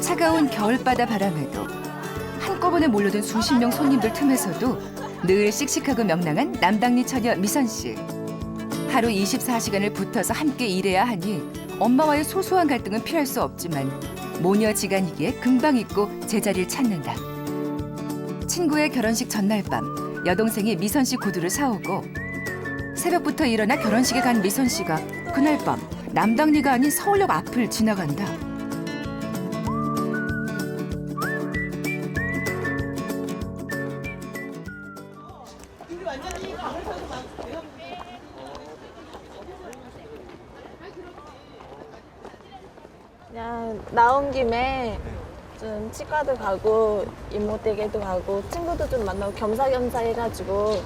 차가운 겨울바다 바람에도 한꺼번에 몰려든 수십 명 손님들 틈에서도 늘 씩씩하고 명랑한 남당리 처녀 미선 씨. 하루 24시간을 붙어서 함께 일해야 하니 엄마와의 소소한 갈등은 피할 수 없지만 모녀지간이기에 금방 잊고 제자리를 찾는다. 친구의 결혼식 전날 밤 여동생이 미선 씨 구두를 사오고 새벽부터 일어나 결혼식에 간 미선 씨가 그날 밤 남당리가 아닌 서울역 앞을 지나간다. 그냥 나온 김에 좀 치과도 가고 이모댁에도 가고 친구도 좀 만나고 겸사겸사 해가지고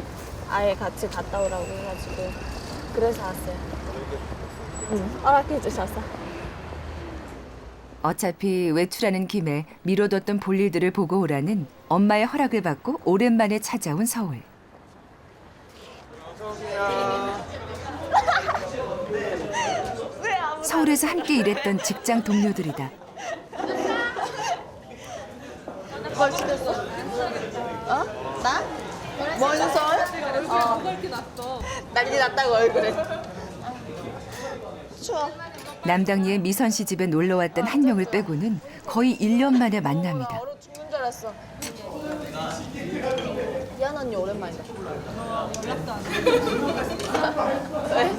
아예 같이 갔다 오라고 해가지고 그래서 왔어요. 허락해 주셔서. 어차피 외출하는 김에 미뤄뒀던 볼일들을 보고 오라는 엄마의 허락을 받고 오랜만에 찾아온 서울. 서울에서 함께 일했던 직장 동료들이다. 뭘 시켰어? 어? 나? 뭔 sol? 난리 났다고 얼굴에. 추워. 남당리의 미선 씨 집에 놀러 왔던 한 명을 빼고는 거의 1년 만에 만남이다. 얼어 죽는 줄 알았어. 희연 언니 오랜만이다. 연락도 안 해. 왜?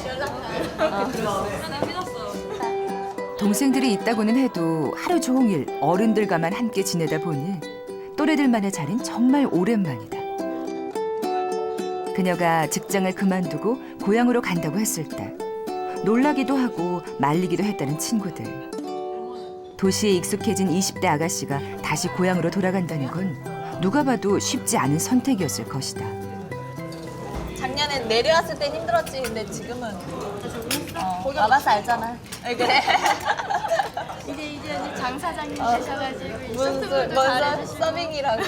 연락도 안 해. 나 믿었어. 동생들이 있다고는 해도 하루 종일 어른들과만 함께 지내다 보니 또래들만의 자리는 정말 오랜만이다. 그녀가 직장을 그만두고 고향으로 간다고 했을 때 놀라기도 하고 말리기도 했다는 친구들. 도시에 익숙해진 20대 아가씨가 다시 고향으로 돌아간다는 건 누가 봐도 쉽지 않은 선택이었을 것이다. 작년에 내려왔을 땐 힘들었지. 근데 지금은 와봐서 알잖아. 그래. 이제 장 사장님 되셔가지고 무슨 서빙이라고.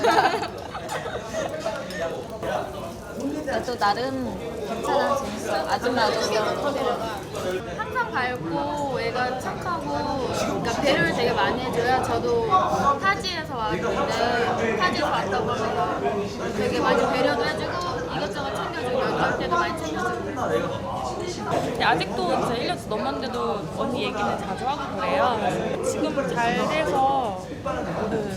또 나름 괜찮아, 재밌어. 아줌마도 항상 밝고 애가 착하고 그러니까 배려를 되게 많이 해줘야 저도 타지에서 왔는데 타지에서 왔다 보니까 되게 많이 배려도 해주고 이것저것 챙겨주고 연결 때도 많이 챙겨주고 근데 아직도 이제 1년 넘었는데도 언니 얘기는 자주 하고 그래요. 지금 잘 돼서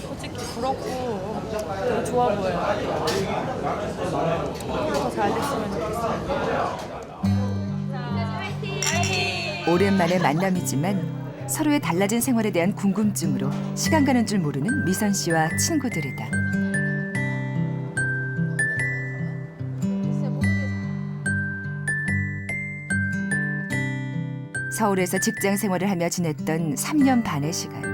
솔직히 부럽고 되게 좋아 보여요. 앞으로 더 잘 됐으면 좋겠어요. 오랜만의 만남이지만 서로의 달라진 생활에 대한 궁금증으로 시간 가는 줄 모르는 미선 씨와 친구들이다. 서울에서 직장 생활을 하며 지냈던 3년 반의 시간.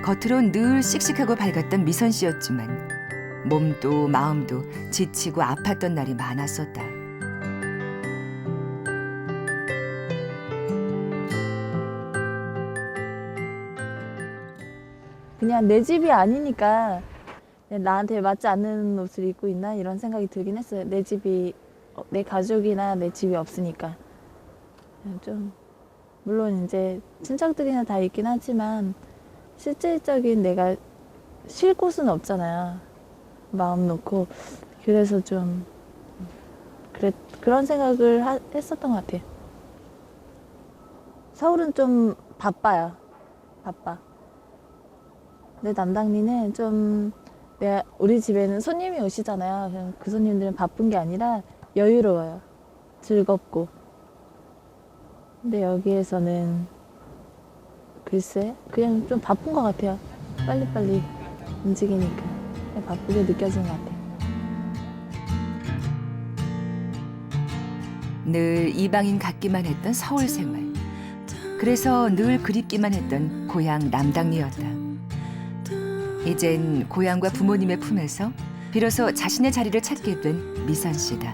겉으론 늘 씩씩하고 밝았던 미선 씨였지만 몸도 마음도 지치고 아팠던 날이 많았었다. 그냥 내 집이 아니니까 그냥 나한테 맞지 않는 옷을 입고 있나 이런 생각이 들긴 했어요. 내 집이 내 가족이나 내 집이 없으니까 그냥 좀 물론 이제 친척들이나 다 있긴 하지만 실질적인 내가 쉴 곳은 없잖아요. 마음 놓고 그래서 좀 그런 생각을 했었던 것 같아요. 서울은 좀 바빠요. 바빠. 근데 남당리는 좀 우리 집에는 손님이 오시잖아요. 그냥 그 손님들은 바쁜 게 아니라 여유로워요. 즐겁고. 근데 여기에서는 글쎄 그냥 좀 바쁜 것 같아요. 빨리빨리 움직이니까 그냥 바쁘게 느껴지는 것 같아요. 늘 이방인 같기만 했던 서울 생활. 그래서 늘 그립기만 했던 고향 남당리였다. 이젠 고향과 부모님의 품에서 비로소 자신의 자리를 찾게 된 미선 씨다.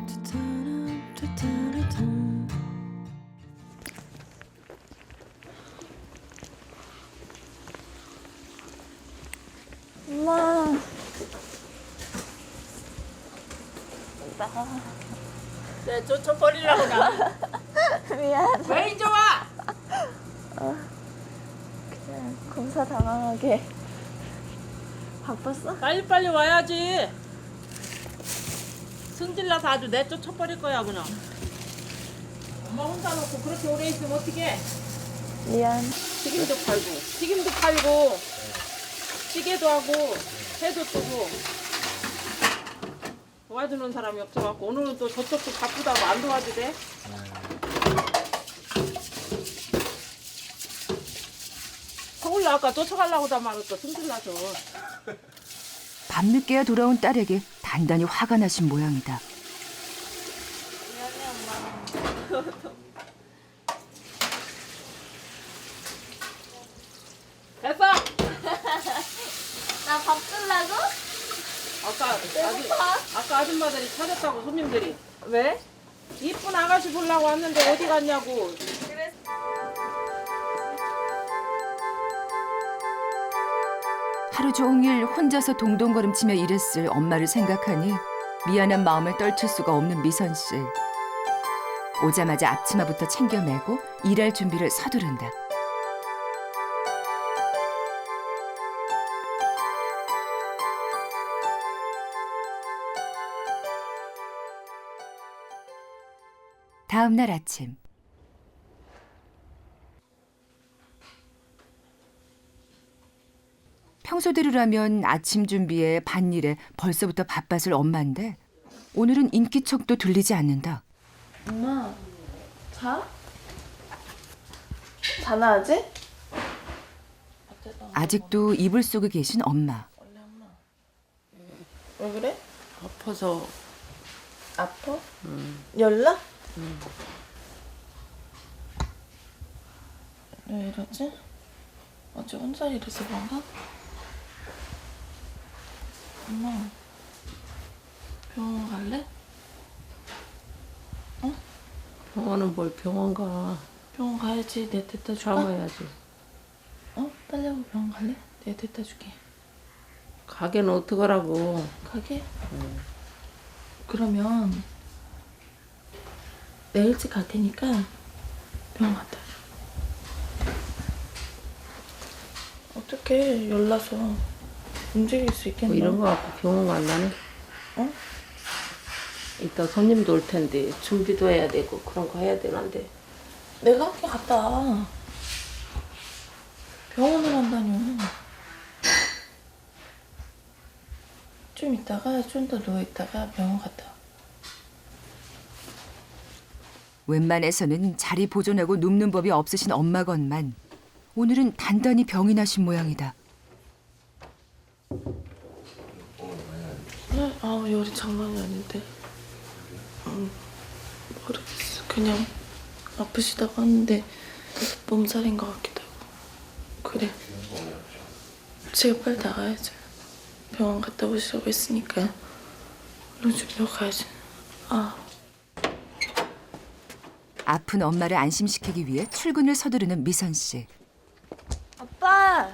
엄마. 네, 저 버리려고 가. 미안. 왜 이제 와? 그냥 검사 당황하게. 바빴어? 빨리빨리 와야지. 승질나서 아주 내쫓아버릴 거야 그냥. 엄마 혼자 놓고 그렇게 오래 있으면 어떡해. 미안. 튀김도 팔고 찌개도 하고 회도 뜨고 도와주는 사람이 없어갖고 오늘은 또 저쪽도 바쁘다고 안 도와주대. 서울로 아까 쫓아가려고 다 말았어. 승질나서. 밤늦게야 돌아온 딸에게 단단히 화가 나신 모양이다. 됐어. 나 밥 주려고? 아까 아줌마들이 찾았다고 손님들이. 왜? 이쁜 아가씨 보려고 왔는데 어디 갔냐고. 하루 종일 혼자서 동동거림치며 일했을 엄마를 생각하니 미안한 마음을 떨칠 수가 없는 미선 씨. 오자마자 앞치마부터 챙겨매고 일할 준비를 서두른다. 다음 날 아침. 평소대로라면 아침 준비에 밭일에 벌써부터 바빴을 엄마인데 오늘은 인기척도 들리지 않는다. 엄마, 자? 자나 아직? 아직도 이불 속에 계신 엄마. 왜 그래? 아파서. 아파? 열나? 왜 이러지? 어제 혼자 일해서 그런가? 엄마, 병원 갈래? 병원은 뭘 병원 가. 병원 가야지. 내 데려다 줄까? 가봐야지. 빨리 하고 병원 갈래? 내 데려다 줄게. 가게는 어떡하라고. 가게? 그러면 내일 일찍 갈 테니까 병원 갔다 와. 어떡해, 열나서 움직일 수 있겠나? 뭐 이런 거 갖고 병원 간다네. 어? 이따 손님도 올 텐데 준비도 해야 되고 그런 거 해야 되는데. 내가 함께 갔다 와. 병원을 간다뇨. 좀 있다가 좀 더 누워있다가 병원 갔다 와. 웬만해서는 자리 보존하고 눕는 법이 없으신 엄마건만 오늘은 단단히 병이 나신 모양이다. 열이 장난이 아닌데. 모르겠어. 그냥 아프시다고 하는데 몸살인 것 같기도 하고. 그래. 지금 빨리 나가야지. 병원 갔다 오시라고 했으니까 얼른 준비하고 가야지. 아픈 엄마를 안심시키기 위해 출근을 서두르는 미선 씨. 아빠!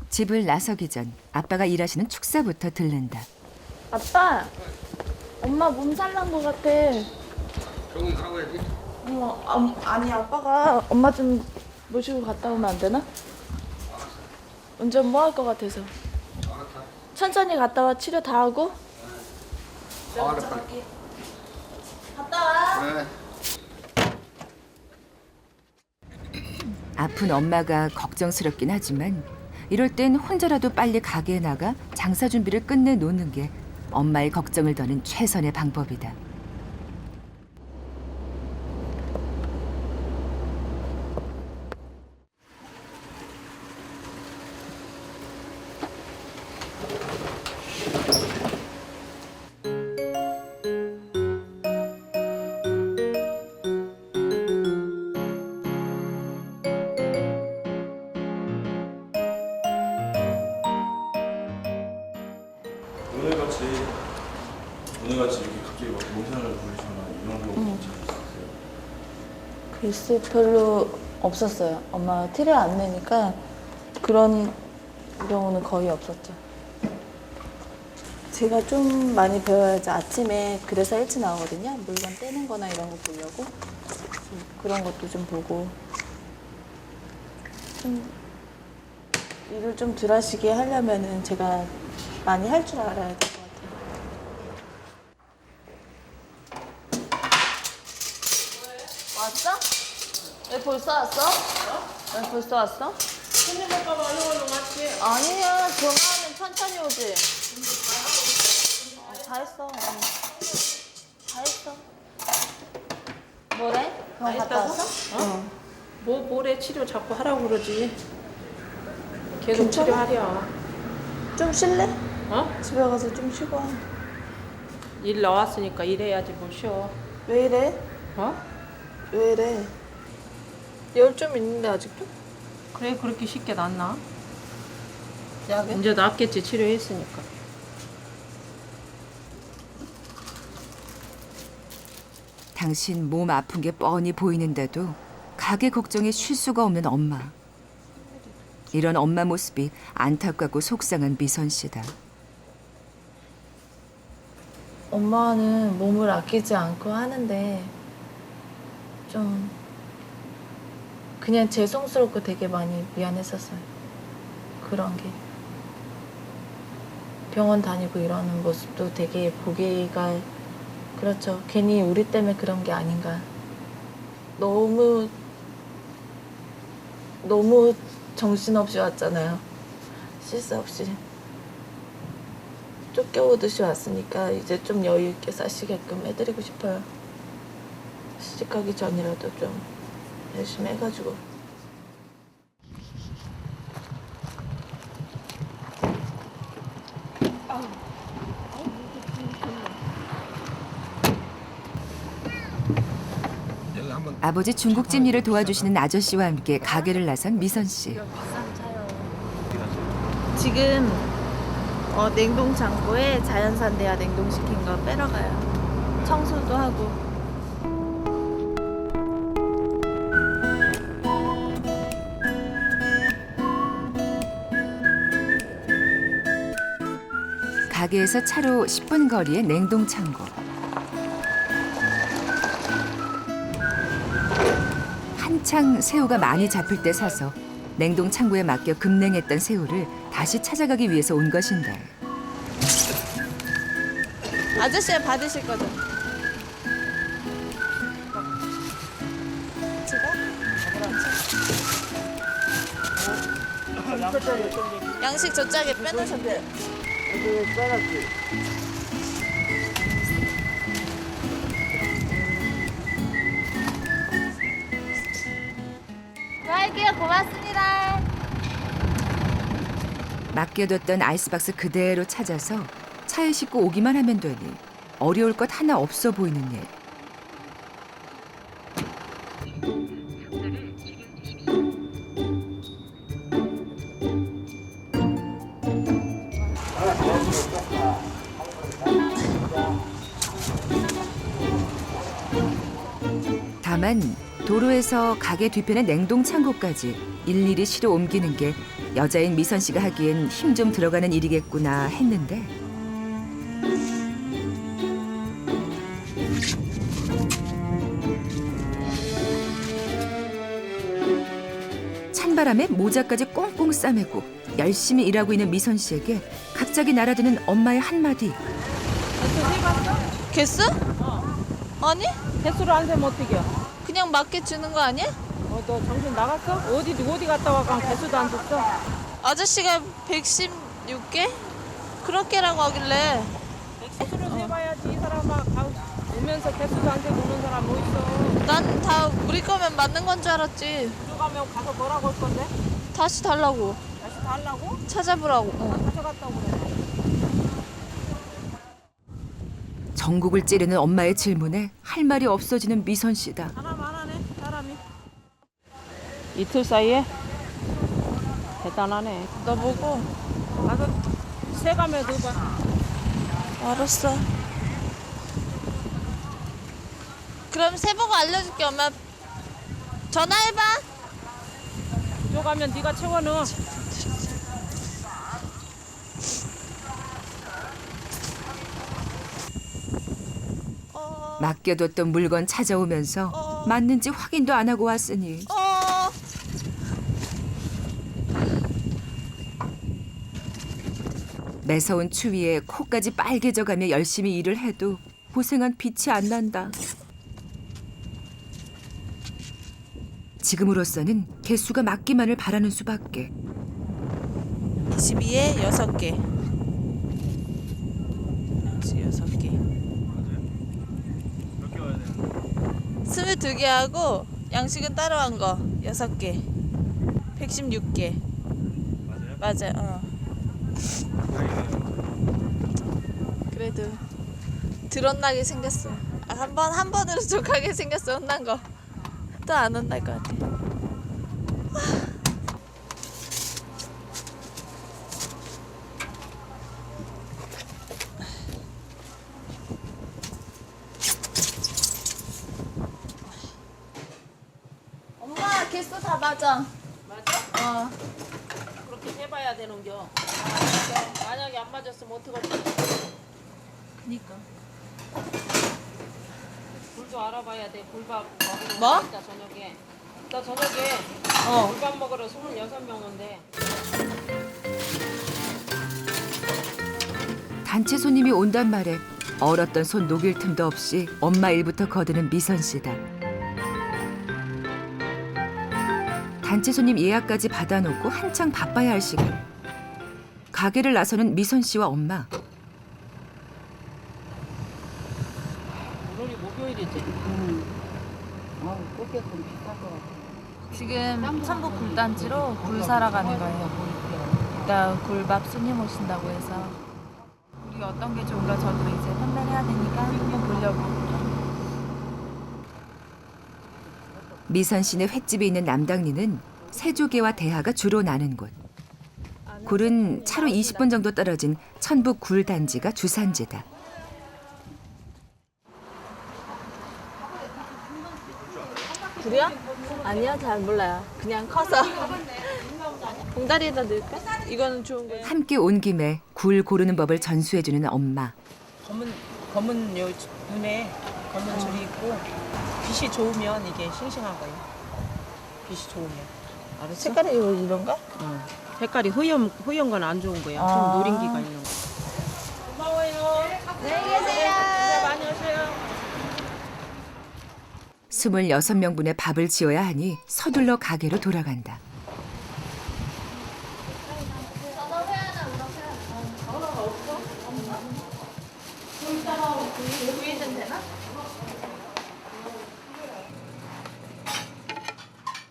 집을 나서기 전 아빠가 일하시는 축사부터 들른다. 아빠! 엄마 몸살 난 것 같아. 병원 가봐야지. 아니 아빠가 엄마 좀 모시고 갔다 오면 안 되나? 운전 뭐 할 것 같아서. 천천히 갔다 와. 치료 다 하고. 알았다. 갔다 와. 그래. 아픈 엄마가 걱정스럽긴 하지만 이럴 땐 혼자라도 빨리 가게에 나가 장사 준비를 끝내놓는 게 엄마의 걱정을 더는 최선의 방법이다. 오늘같이 이렇게 갑자기 막 몸살을 부리거나 이런 거 괜찮으세요? 글쎄 별로 없었어요. 엄마가 티를 안 내니까 그런 경우는 거의 없었죠. 제가 좀 많이 배워야지. 아침에 그래서 일찍 나오거든요. 물건 떼는 거나 이런 거 보려고. 그런 것도 좀 보고. 좀 일을 좀 덜 하시게 하려면은 제가 많이 할 줄 알아야 될 것 같아요. 왔어? 왜 벌써 왔어? 왜 벌써 왔어? 손님 올까 봐 얼른 왔지. 아니야, 전화하면 천천히 오지. 다 했어. 다 했어. 뭐래? 병원 갔다 왔어? 응. 뭐 모래 치료 자꾸 하라고 그러지. 계속 괜찮아? 치료하랴. 좀 쉴래? 어? 집에 가서 좀 쉬고 와. 일 나왔으니까 일해야지 뭐 쉬어. 왜 이래? 어? 왜 이래? 열 좀 있는데 아직도? 그래 그렇게 쉽게 낫나? 약에? 이제 낫겠지 치료했으니까. 당신 몸 아픈 게 뻔히 보이는데도 가게 걱정에 쉴 수가 없는 엄마. 이런 엄마 모습이 안타깝고 속상한 미선 씨다. 엄마는 몸을 아끼지 않고 하는데 좀 그냥 죄송스럽고 되게 많이 미안했었어요. 그런 게. 병원 다니고 이러는 모습도 되게 보기가 그렇죠. 괜히 우리 때문에 그런 게 아닌가. 너무 정신없이 왔잖아요. 실수 없이. 쫓겨오듯이 왔으니까 이제 좀 여유 있게 사시게끔 해드리고 싶어요. 시집가기 전이라도 좀 열심히 해가지고. 아버지 중국집 일을 도와주시는 아저씨와 함께 가게를 나선 미선 씨. 지금 냉동 창고에 자연산 대하 냉동시킨 거 빼러 가요. 청소도 하고. 가게에서 차로 10분 거리의 냉동 창고. 한창 새우가 많이 잡힐 때 사서 냉동 창고에 맡겨 급냉했던 새우를 다시 찾아가기 위해서 온 것인데 아저씨가 받으실 거죠? 양식 저짝에 빼놓으셨대요. 할게요. 고맙습니다. 맡겨뒀던 아이스박스 그대로 찾아서 차에 싣고 오기만 하면 되니 어려울 것 하나 없어 보이는 일. 다만 도로에서 가게 뒤편의 냉동 창고까지 일일이 실어 옮기는 게 여자인 미선 씨가 하기엔 힘 좀 들어가는 일이겠구나 했는데 찬바람에 모자까지 꽁꽁 싸매고 열심히 일하고 있는 미선 씨에게 갑자기 날아드는 엄마의 한마디. 개수? 아니? 개수를 안 세면 어떡해? 그냥 맞게 주는 거 아니야? 너 정신 나갔어? 어디 갔다 와가 개수도 안 줬어? 아저씨가 116개? 그렇게라고 하길래 개수를 세봐야지. 이 사람아 오면서 개수도 안 세고 오는 사람 뭐 있어? 난 다 우리 거면 맞는 건 줄 알았지. 들어가면 가서 뭐라고 할 건데? 다시 달라고. 다시 달라고? 찾아보라고. 가져갔다고 그래. 전국을 찌르는 엄마의 질문에 할 말이 없어지는 미선 씨다. 하나만 하네 사람이. 이틀 사이에? 대단하네. 너 보고 가서 세감에 넣어봐. 알았어. 그럼 세보고 알려줄게. 엄마 전화해봐. 가져가면 네가 채워넣어. 맡겨뒀던 물건 찾아오면서 맞는지 확인도 안 하고 왔으니 매서운 추위에 코까지 빨개져가며 열심히 일을 해도 고생한 빛이 안 난다. 지금으로서는 개수가 맞기만을 바라는 수밖에. 22에 6개. 양식 6개. 몇 개 와야 되는 22개 하고 양식은 따로 한 거 6개. 116개. 맞아요? 맞아요. 다행이네요. 그래도 드러나게 생겼어. 한 번으로 족하게 생겼어. 혼난 거. 또 안 혼날 것 같아. 엄마 개수 다 맞아. 맞아? 그렇게 해봐야 되는겨. 만약에 안 맞았으면 어떡하지? 그니까. 굴도 알아봐야 돼. 굴밥 먹으러 뭐? 이따 저녁에. 이따 저녁에 굴밥 먹으러 26명 온대. 단체 손님이 온단 말에 얼었던 손 녹일 틈도 없이 엄마 일부터 거드는 미선 씨다. 단체 손님 예약까지 받아놓고 한창 바빠야 할 시간. 가게를 나서는 미선 씨와 엄마. 오늘이 목요일이지. 지금 천북 굴단지로 굴 사러 가는 거예요. 이따 굴밥 손님 오신다고 해서 굴이 어떤 게 좋은가 저도 이제 판단을 해야 되니까 한번 보려고. 미선 씨네 횟집에 있는 남당리는 세조개와 대하가 주로 나는 곳. 굴은 차로 20분 정도 떨어진 천북 굴단지가 주산지다. 굴이요? 아니요, 잘 몰라요. 그냥 커서. 봉다리에다 넣을까? 이거는 좋은 거예요. 함께 온 김에 굴 고르는 법을 전수해주는 엄마. 검은 요 눈에 검은 줄이 있고 빛이 좋으면 이게 싱싱한 거예요. 빛이 좋으면. 알았어? 색깔이 이런가? 색깔이 흐연 건 안 좋은 거야. 아. 좀 노린기가 있는 거. 고마워요. 안녕히 계세요. 많이 오세요. 26명분의 밥을 지어야 하니 서둘러 가게로 돌아간다.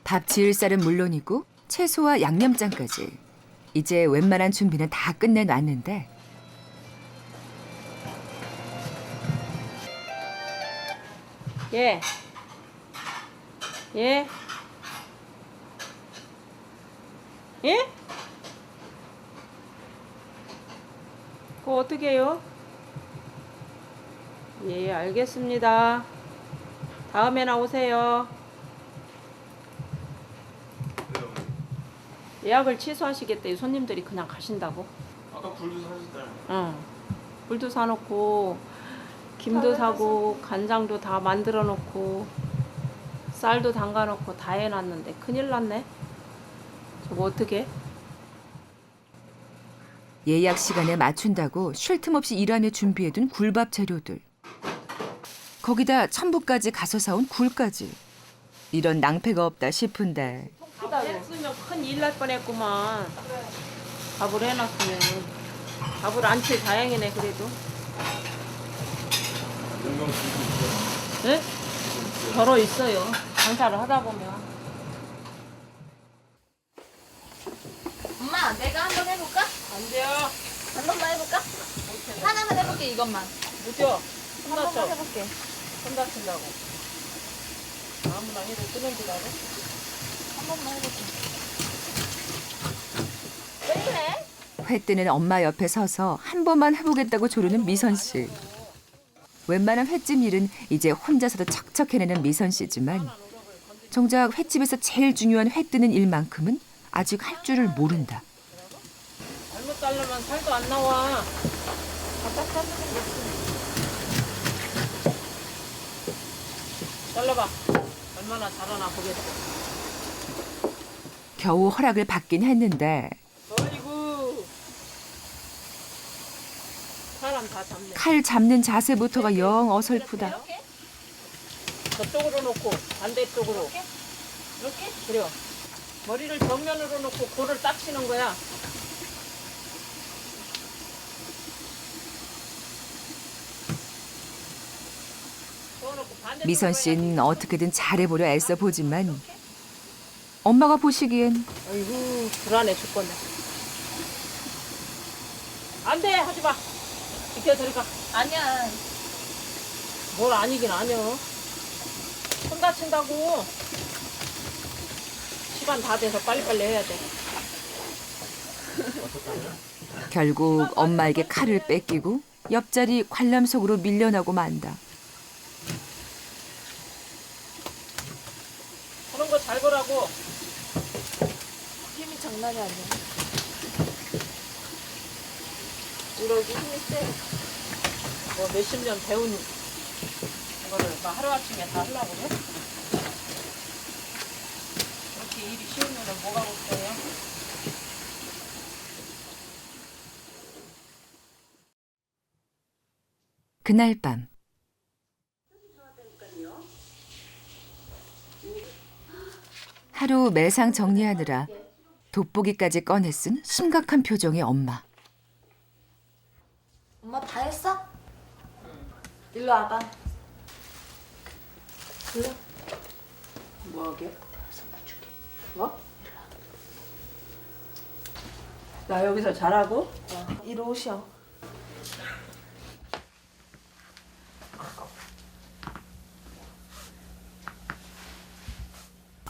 밥 지을 쌀은 물론이고 채소와 양념장까지 이제 웬만한 준비는 다 끝내놨는데 예. 예? 예? 그거 어떻게 해요? 예, 알겠습니다. 다음에 나오세요. 예약을 취소하시겠대요. 손님들이 그냥 가신다고. 아까 굴도 사셨잖아요. 응. 굴도 사놓고 김도 사고 간장도 다 만들어 놓고 쌀도 담가 놓고 다 해놨는데 큰일 났네. 저거 어떻게? 예약 시간에 맞춘다고 쉴 틈 없이 일하며 준비해둔 굴밥 재료들. 거기다 천북까지 가서 사온 굴까지. 이런 낭패가 없다 싶은데 밥 했으면 큰일 날 뻔했구만. 밥을 해놨으면. 밥을 안 채 다행이네 그래도. 영경 굴도 있어요. 네? 결어 있어요. 장사를 하다 보면. 엄마, 내가 한번 해볼까? 안 돼요. 한 번만 해볼까? 하나만 해볼게, 이것만. 늦어. 한 번만 혼났어. 해볼게. 손 다친다고. 아무나 해도 끊어지라고. 한 번만 해볼게. 왜 그래? 회 뜨는 엄마 옆에 서서 한 번만 해보겠다고 조르는 미선 씨. 웬만한 횟집 일은 이제 혼자서도 척척 해내는 미선 씨지만 정작 횟집에서 제일 중요한 회 뜨는 일만큼은 아직 할 줄을 모른다. 잘못 자르면 살도 안 나와. 잘라봐. 얼마나 자라나 보겠어. 겨우 허락을 받긴 했는데 어이구. 시간 다 잡네. 칼 잡는 자세부터가 영 어설프다. 저쪽으로 놓고 반대쪽으로. 이렇게? 그래요. 머리를 정면으로 놓고 골을 딱 치는 거야. 미선 씨는 어떻게든 잘해보려 애써 보지만 엄마가 보시기엔 아이고 불안해 죽겠네. 안돼 하지 마. 비켜 저리 가. 아니야. 뭘 아니긴 아니여. 손 다친다고. 시간 다 돼서 빨리빨리 해야 돼. 결국 엄마에게 칼을 뺏기고 옆자리 관람 속으로 밀려나고 만다. 그런 거 잘 보라고. 힘이 장난이 아니야. 이러기 힘이 세. 뭐 몇십 년 배운 거를 막 하루아침에 다 하려고 그래? 이렇게 일이 쉬우면 뭐가 없어요? 그날 밤 하루 매상 정리하느라 돋보기까지 꺼내 쓴 심각한 표정의 엄마. 엄마 다 했어? 일로 와봐. 일로. 뭐하게? 뭐? 나 여기서 잘하고? 이리 오셔.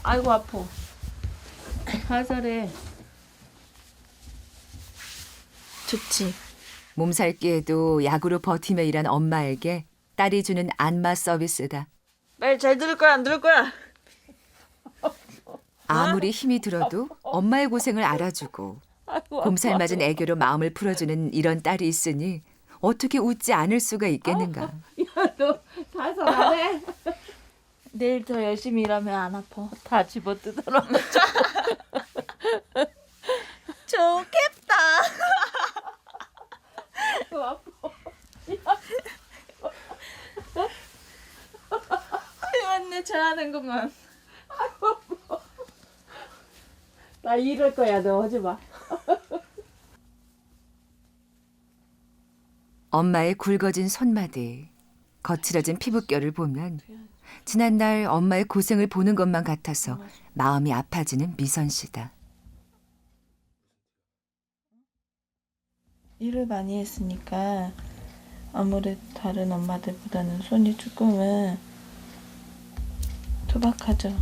아이고 아파. 살살해. 좋지. 몸살기에도 약으로 버티며 일한 엄마에게 딸이 주는 안마 서비스다. 말 잘 들을 거야 안 들을 거야? 아무리 힘이 들어도 엄마의 고생을 알아주고 곰살 맞은 애교로 마음을 풀어주는 이런 딸이 있으니 어떻게 웃지 않을 수가 있겠는가. 야, 너 살살하네. 내일 더 열심히 일하면 안 아파. 다 집어뜯어라. 좋겠다. 맞네 잘하는구만. 나 이럴 거야. 너 하지 마. 엄마의 굵어진 손마디, 거칠어진 피부결을 보면 지난날 엄마의 고생을 보는 것만 같아서 마음이 아파지는 미선 씨다. 일을 많이 했으니까 아무래도 다른 엄마들보다는 손이 조금은 투박하죠.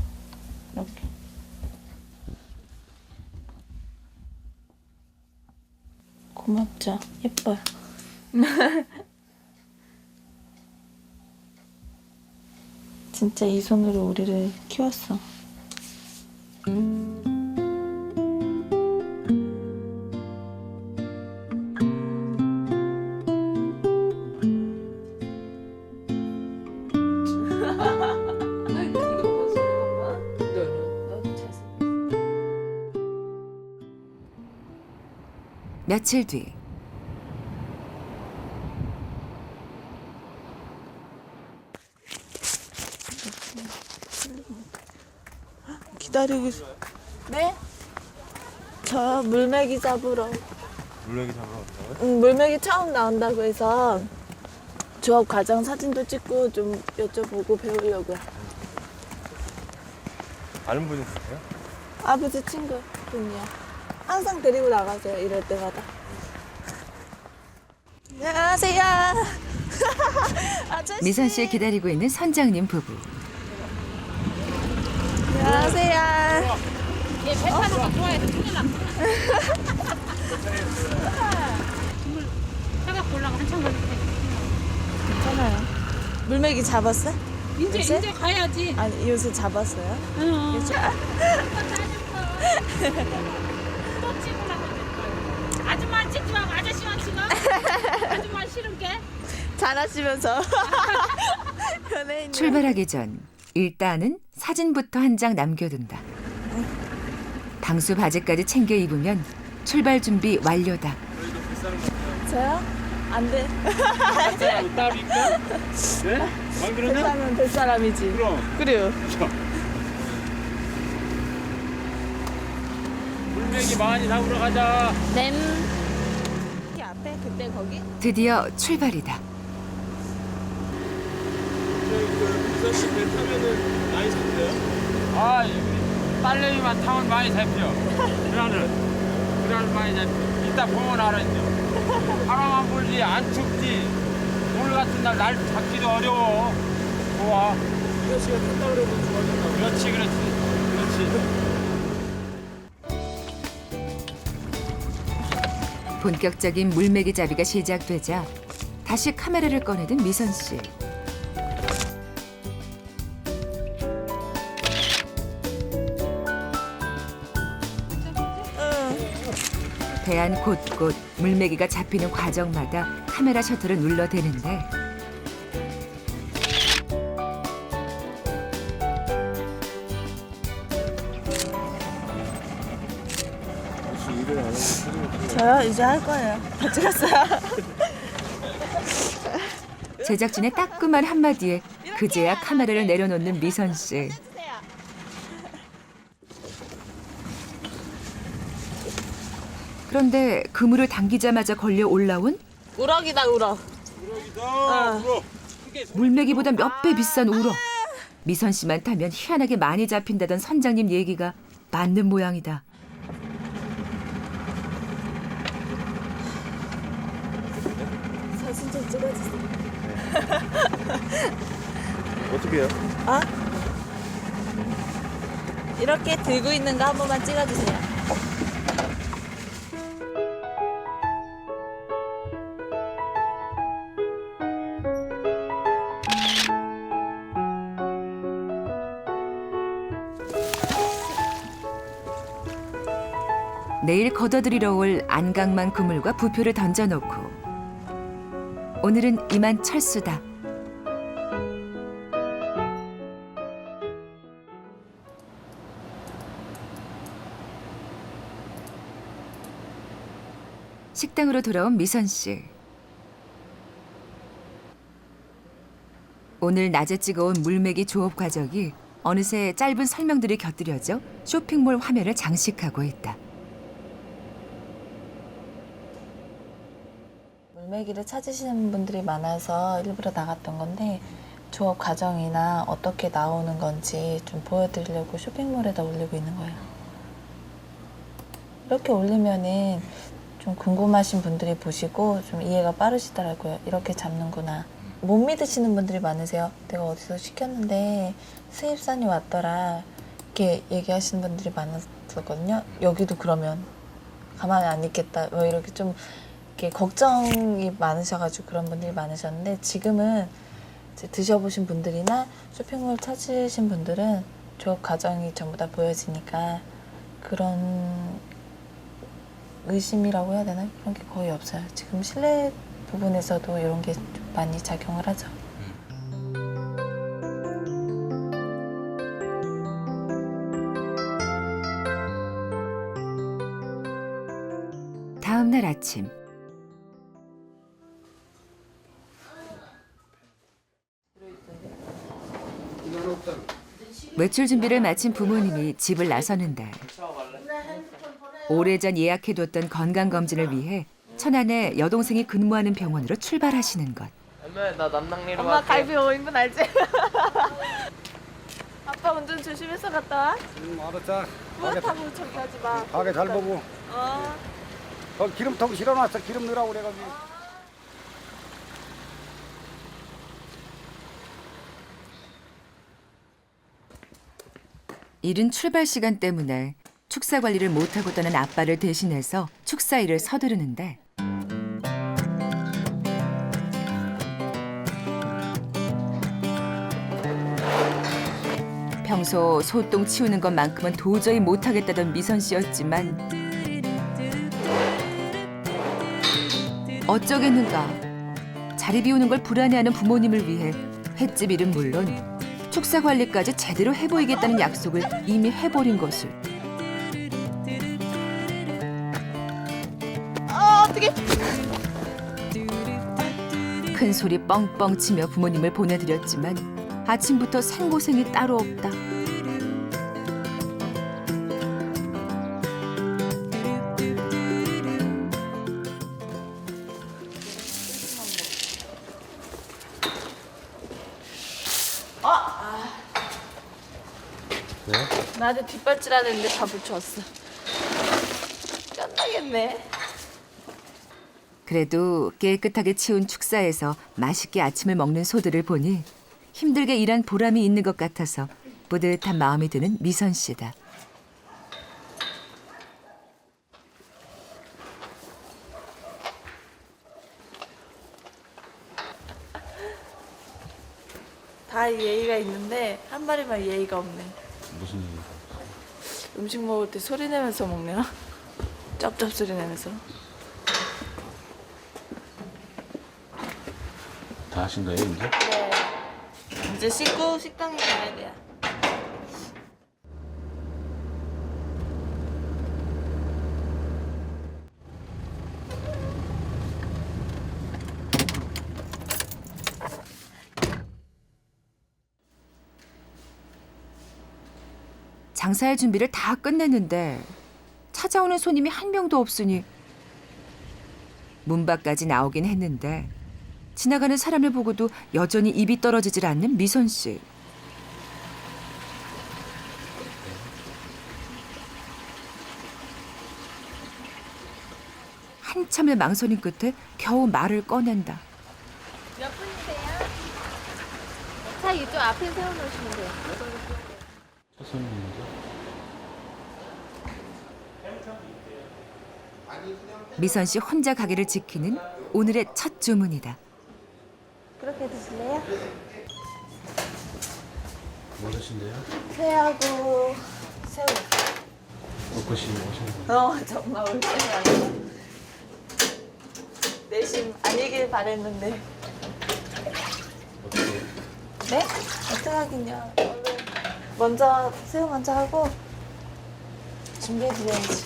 이렇게. 고맙죠. 예뻐요. 진짜 이 손으로 우리를 키웠어. 며칠 뒤 기다리고 있어. 네? 저 물메기 잡으러. 물레기 잡으러 왔어요? 응, 물메기 처음 나온다고 해서 조업 과정 사진도 찍고 좀 여쭤보고 배우려고요. 아는 분이 계세요? 아버지 친구 분이요. 항상 데리고 나가세요. 이럴 때마다. 안녕하세요. 아저씨. 미선 씨를 기다리고 있는 선장님 부부. 안녕하세요. 얘 배 타는 거 좋아해서 큰일 났어. 차가 올라가 한참 걸릴 때. 괜찮아요. 물메기 잡았어? 이제 가야지. 아니 요새 잡았어요? 요새? 또 찍으라고. 아줌마 찍지 말고 아저씨만 찍어. 아줌마 싫은 게. 잘하시면서 연예인. 출발하기 전 일단은 사진부터 한 장 남겨둔다. 방수 바지까지 챙겨 입으면 출발 준비 완료다. 저요? 안 돼. 사람 따로 있까? 네? 안 그러냐? 사람은 될 사람이지. 그럼. 그래요. 물맥이 많이 잡으러 가자. 램. 이 앞에 그때 거기? 드디어 출발이다. 미선씨 배 타면은 많이 잡혀요? 아, 우리 딸내미만 타면 많이 잡혀. 그날은 많이 잡혀. 이따 보면 알아 이제. 바람 안 불지, 안 춥지. 오늘 같은 날 잡기도 어려워. 좋아. 미선씨가 탔다 그러면 좋아졌나? 그렇지. 본격적인 물메기 잡이가 시작되자 다시 카메라를 꺼내든 미선 씨. 대안 곳곳 물메기가 잡히는 과정마다 카메라 셔터를 눌러대는데 저요? 이제 할 거예요. 다 찍었어요. 제작진의 따끔한 한마디에 그제야 카메라를 내려놓는 미선 씨. 그런데 그물을 당기자마자 걸려 올라온 우럭이다 우럭. 물메기보다 몇 배 비싼 우럭. 미선 씨만 타면 희한하게 많이 잡힌다던 선장님 얘기가 맞는 모양이다. 사진 좀 찍어주세요. 어떻게 해요? 이렇게 들고 있는 거 한 번만 찍어주세요. 내일 걷어들이러 올 안강만 그물과 부표를 던져놓고 오늘은 이만 철수다. 식당으로 돌아온 미선 씨. 오늘 낮에 찍어온 물메기 조업 과정이 어느새 짧은 설명들이 곁들여져 쇼핑몰 화면을 장식하고 있다. 물메기를 찾으시는 분들이 많아서 일부러 나갔던 건데 조업 과정이나 어떻게 나오는 건지 좀 보여드리려고 쇼핑몰에다 올리고 있는 거예요. 이렇게 올리면은 좀 궁금하신 분들이 보시고 좀 이해가 빠르시더라고요. 이렇게 잡는구나. 못 믿으시는 분들이 많으세요. 내가 어디서 시켰는데 수입산이 왔더라. 이렇게 얘기하시는 분들이 많았었거든요. 여기도 그러면 가만히 안 있겠다. 뭐 이렇게 좀 이렇게 걱정이 많으셔가지고 그런 분들이 많으셨는데 지금은 이제 드셔보신 분들이나 쇼핑몰 찾으신 분들은 조업 과정이 전부 다 보여지니까 그런 의심이라고 해야 되나? 그런 게 거의 없어요. 지금 실내 부분에서도 이런 게 좀 많이 작용을 하죠. 다음 날 아침. 외출 준비를 마친 부모님이 집을 나서는데 오래전 예약해뒀던 건강검진을 위해 천안에 여동생이 근무하는 병원으로 출발하시는 것. 엄마 나 남낭리로 엄마 갈비 5인분 알지? 아빠 운전 조심해서 갔다 와. 알았어. 뿌듯하고 저기 하지 마. 가게 잘 보고. 기름통 실어놨어. 기름 넣으라고 그래가지고. 이른 출발 시간 때문에 축사 관리를 못하고 떠난 아빠를 대신해서 축사 일을 서두르는데 평소 소똥 치우는 것만큼은 도저히 못하겠다던 미선 씨였지만 어쩌겠는가. 자리 비우는 걸 불안해하는 부모님을 위해 횟집 일은 물론 축사 관리까지 제대로 해보이겠다는 약속을 이미 해버린 것을. 어떻게? 큰 소리 뻥뻥 치며 부모님을 보내드렸지만 아침부터 생고생이 따로 없다. 나한테 뒷발질하는데 다 붙여왔어. 끝나겠네. 그래도 깨끗하게 치운 축사에서 맛있게 아침을 먹는 소들을 보니 힘들게 일한 보람이 있는 것 같아서 뿌듯한 마음이 드는 미선 씨다. 다 예의가 있는데 한 마리만 예의가 없네. 무슨 일이야? 음식 먹을 때 소리 내면서 먹네요. 쩝쩝 소리 내면서. 다 하신 거예요 이제? 이제 씻고 식당에 가야 돼요. 장사할 준비를 다 끝냈는데 찾아오는 손님이 한 명도 없으니 문 밖까지 나오긴 했는데 지나가는 사람을 보고도 여전히 입이 떨어지질 않는 미선 씨. 한참을 망설인 끝에 겨우 말을 꺼낸다. 몇 분이세요? 차 이쪽 앞에 세워놓으시면 돼요. 첫 손님인데? 미선 씨 혼자 가게를 지키는 오늘의 첫 주문이다. 그렇게 드실래요? 뭐 하신대요? 회하고 새우. 먹고 오신 거. 정말 올빼미 아니고. 내심 아니길 바랬는데. 어떻게? 네? 어떻게 하긴요. 얼른 먼저 새우 먼저 하고 준비해드려야지.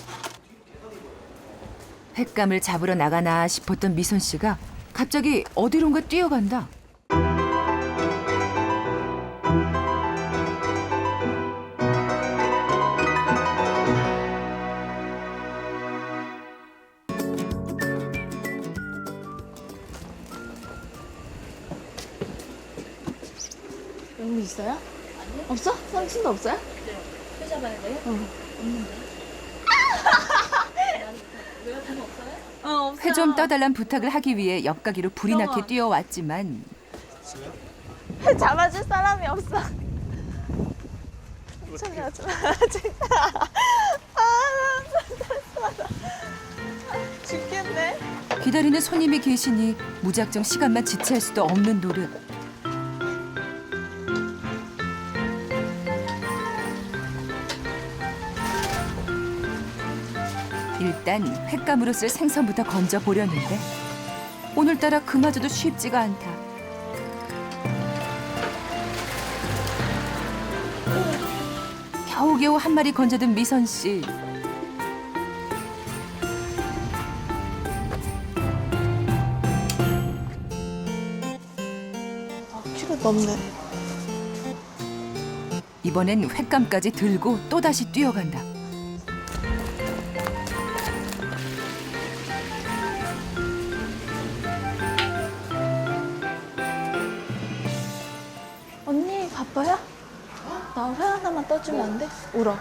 횟감을 잡으러 나가나 싶었던 미선 씨가 갑자기 어디론가 뛰어간다. 여기 있어요? 아니요. 없어? 삼촌도 없어요? 네. 회 잡아야 돼요? 없는데. 왜요? 돈 없어요? 없어요. 회 좀 떠달란 부탁을 하기 위해 옆가게로 불이 나게 뛰어왔지만 회 잡아줄 사람이 없어. 천천히 죽겠네. 기다리는 손님이 계시니 무작정 시간만 지체할 수도 없는 노릇. 일단 횟감으로 쓸 생선부터 건져 보려는데 오늘따라 그마저도 쉽지가 않다. 겨우겨우 한 마리 건져든 미선 씨. 키가 넘네. 이번엔 횟감까지 들고 또다시 뛰어간다. 언니 바빠요? 나 회 하나만 떠주면 안 돼? 울어.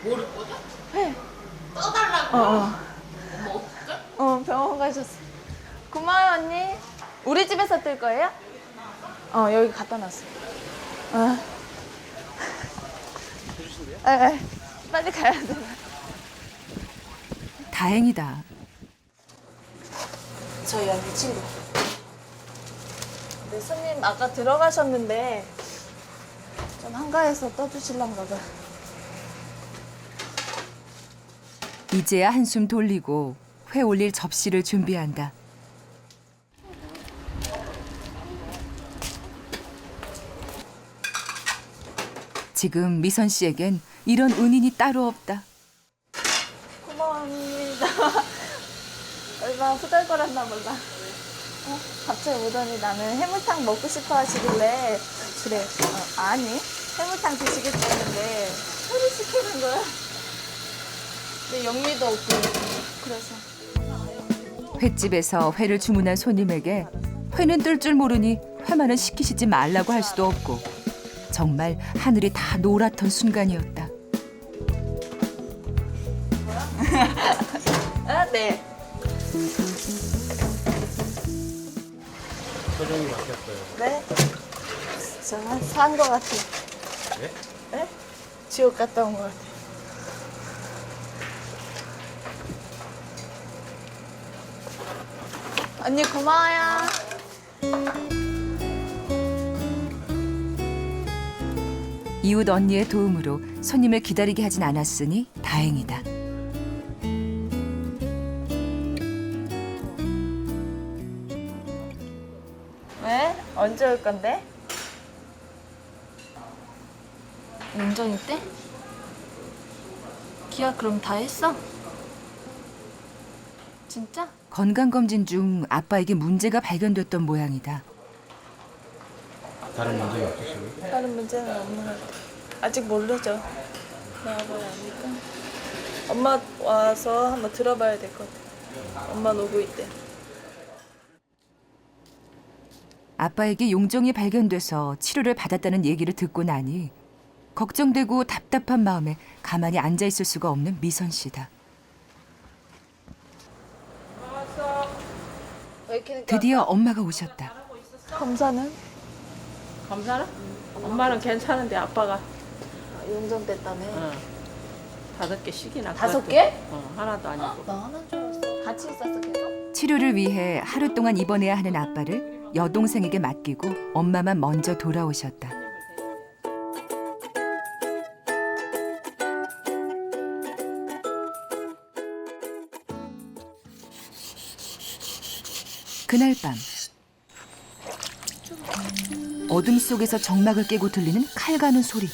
뭐를 떠줘? 회. 떠달라고? 병원 가셨어. 고마워요 언니. 우리 집에서 뜰 거예요? 여기 갖다 놨어. 빨리 가야 돼. 다행이다. 저희 언니 친구. 네, 손님 아까 들어가셨는데 좀 한가해서 떠주실란가 봐. 이제야 한숨 돌리고 회 올릴 접시를 준비한다. 지금 미선 씨에겐 이런 은인이 따로 없다. 고마워합니다. 얼마나 후달거렸나 몰라. 갑자기 오더니 나는 해물탕 먹고 싶어 하시길래 그래 아니 해물탕 드시겠다 했는데 회를 시키는 거야. 근데 영미도 없고 그래서 횟집에서 회를 주문한 손님에게 회는 뜰 줄 모르니 회만은 시키시지 말라고 할 수도 없고 정말 하늘이 다 노랗던 순간이었다. 아 네. 표정이 바뀌었어요. 네? 저는 산 거 같아요. 네? 네? 지옥 갔다 온 거 같아요. 언니 고마워요. 이웃 언니의 도움으로 손님을 기다리게 하진 않았으니 다행이다. 왜? 언제 올 건데? 용정이 때? 기약 그럼 다 했어? 진짜? 건강검진 중 아빠에게 문제가 발견됐던 모양이다. 다른 문제가 없으시고요? 다른 문제는 없는 것 같아. 아직 모르죠. 나와봐야 하니까. 엄마 와서 한번 들어봐야 될 것 같아. 엄마 오고 있대. 아빠에게 용종이 발견돼서 치료를 받았다는 얘기를 듣고 나니 걱정되고 답답한 마음에 가만히 앉아 있을 수가 없는 미선 씨다. 드디어 엄마가 오셨다. 검사는? 검사는? 엄마는 괜찮은데 아빠가 용정됐다네. 5개씩이나. 5개? 하나도 아니고. 나 하나인 줄 알았어. 같이 있었어 계속? 치료를 위해 하루 동안 입원해야 하는 아빠를 여동생에게 맡기고 엄마만 먼저 돌아오셨다. 그날 밤 어둠 속에서 정막을 깨고 들리는 칼 가는 소리.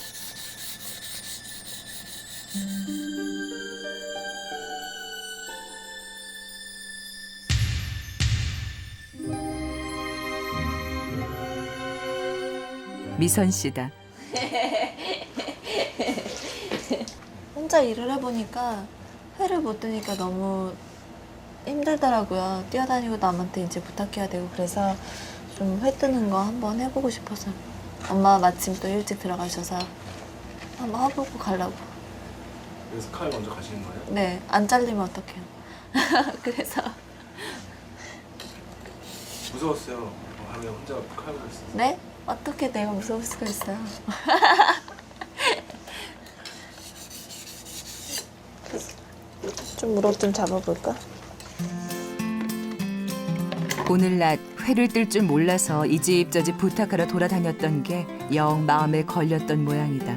미선 씨다. 혼자 일을 해보니까 회를 못 드니까 너무 힘들더라고요. 뛰어다니고 남한테 이제 부탁해야 되고 그래서 좀 회 뜨는 거 한번 해보고 싶어서. 엄마 마침 또 일찍 들어가셔서 한번 해보고 가려고. 그래서 칼 먼저 가시는 거예요? 네, 안 잘리면 어떡해요. 그래서 무서웠어요. 하루에 혼자 칼을 했어요. 네? 어떻게 내가 무서울 수가 있어요. 좀 무릎 좀 잡아볼까? 오늘날 회를 뜰 줄 몰라서 이 집 저 집 부탁하러 돌아다녔던 게 영 마음에 걸렸던 모양이다.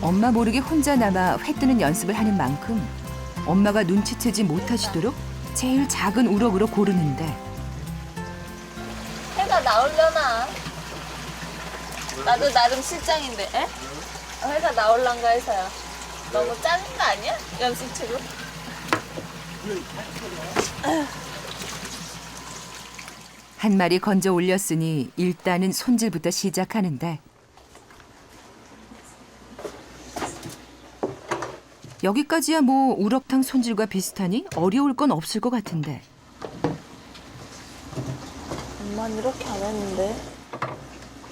엄마 모르게 혼자 남아 회 뜨는 연습을 하는 만큼 엄마가 눈치채지 못하시도록 제일 작은 우럭으로 고르는데 해가 나오려나? 나도 나름 실장인데, 에? 해가 나올란가 해서요. 너무 짜는 거 아니야? 연습치고. 한 마리 건져 올렸으니 일단은 손질부터 시작하는데 여기까지야 뭐 우럭탕 손질과 비슷하니 어려울 건 없을 것 같은데 엄마는 이렇게 안 했는데.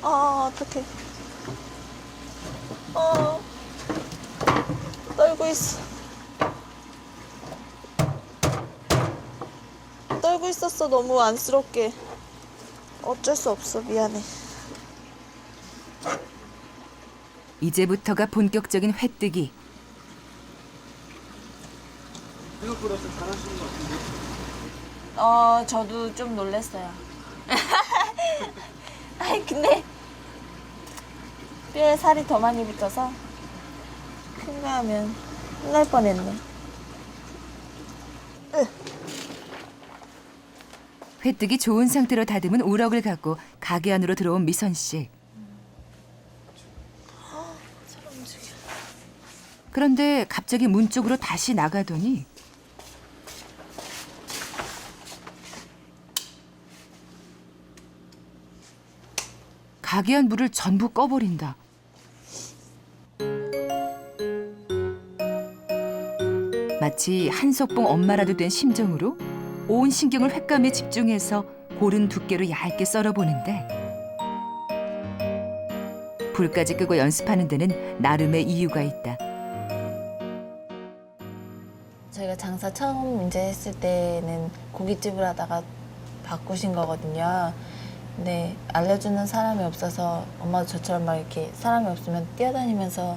아, 어떡해. 떨고 있어. 떨고 있었어, 너무 안쓰럽게. 어쩔 수 없어, 미안해. 이제부터가 본격적인 회뜨기. 생각보다 좀 잘하시는 것 같은데? 저도 좀 놀랐어요. 아니, 근데 뼈에 살이 더 많이 붙어서 큰 거 하면 혼날 뻔했네. 회뜨기 좋은 상태로 다듬은 우럭을 갖고 가게 안으로 들어온 미선 씨. 그런데 갑자기 문 쪽으로 다시 나가더니 가게 안 불을 전부 꺼버린다. 마치 한석봉 엄마라도 된 심정으로 온 신경을 횟감에 집중해서 고른 두께로 얇게 썰어보는데 불까지 끄고 연습하는 데는 나름의 이유가 있다. 저희가 장사 처음 이제 했을 때는 고깃집을 하다가 바꾸신 거거든요. 근데 알려주는 사람이 없어서 엄마도 저처럼 막 이렇게 사람이 없으면 뛰어다니면서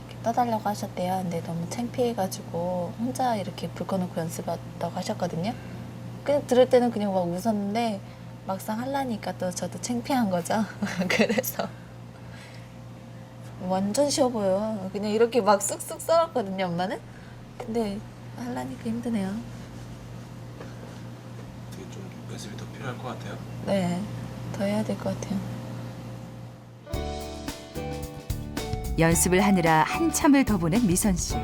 이렇게 떠달라고 하셨대요. 근데 너무 창피해가지고 혼자 이렇게 불 꺼놓고 연습했다고 하셨거든요. 그냥 들을 때는 그냥 막 웃었는데 막상 하려니까 또 저도 창피한 거죠. 그래서 완전 쉬워 보여. 그냥 이렇게 막 쑥쑥 썰었거든요, 엄마는. 근데 하려니까 힘드네요. 되게 좀 연습이 더 필요할 것 같아요. 네, 더 해야 될 것 같아요. 연습을 하느라 한참을 더 보낸 미선 씨.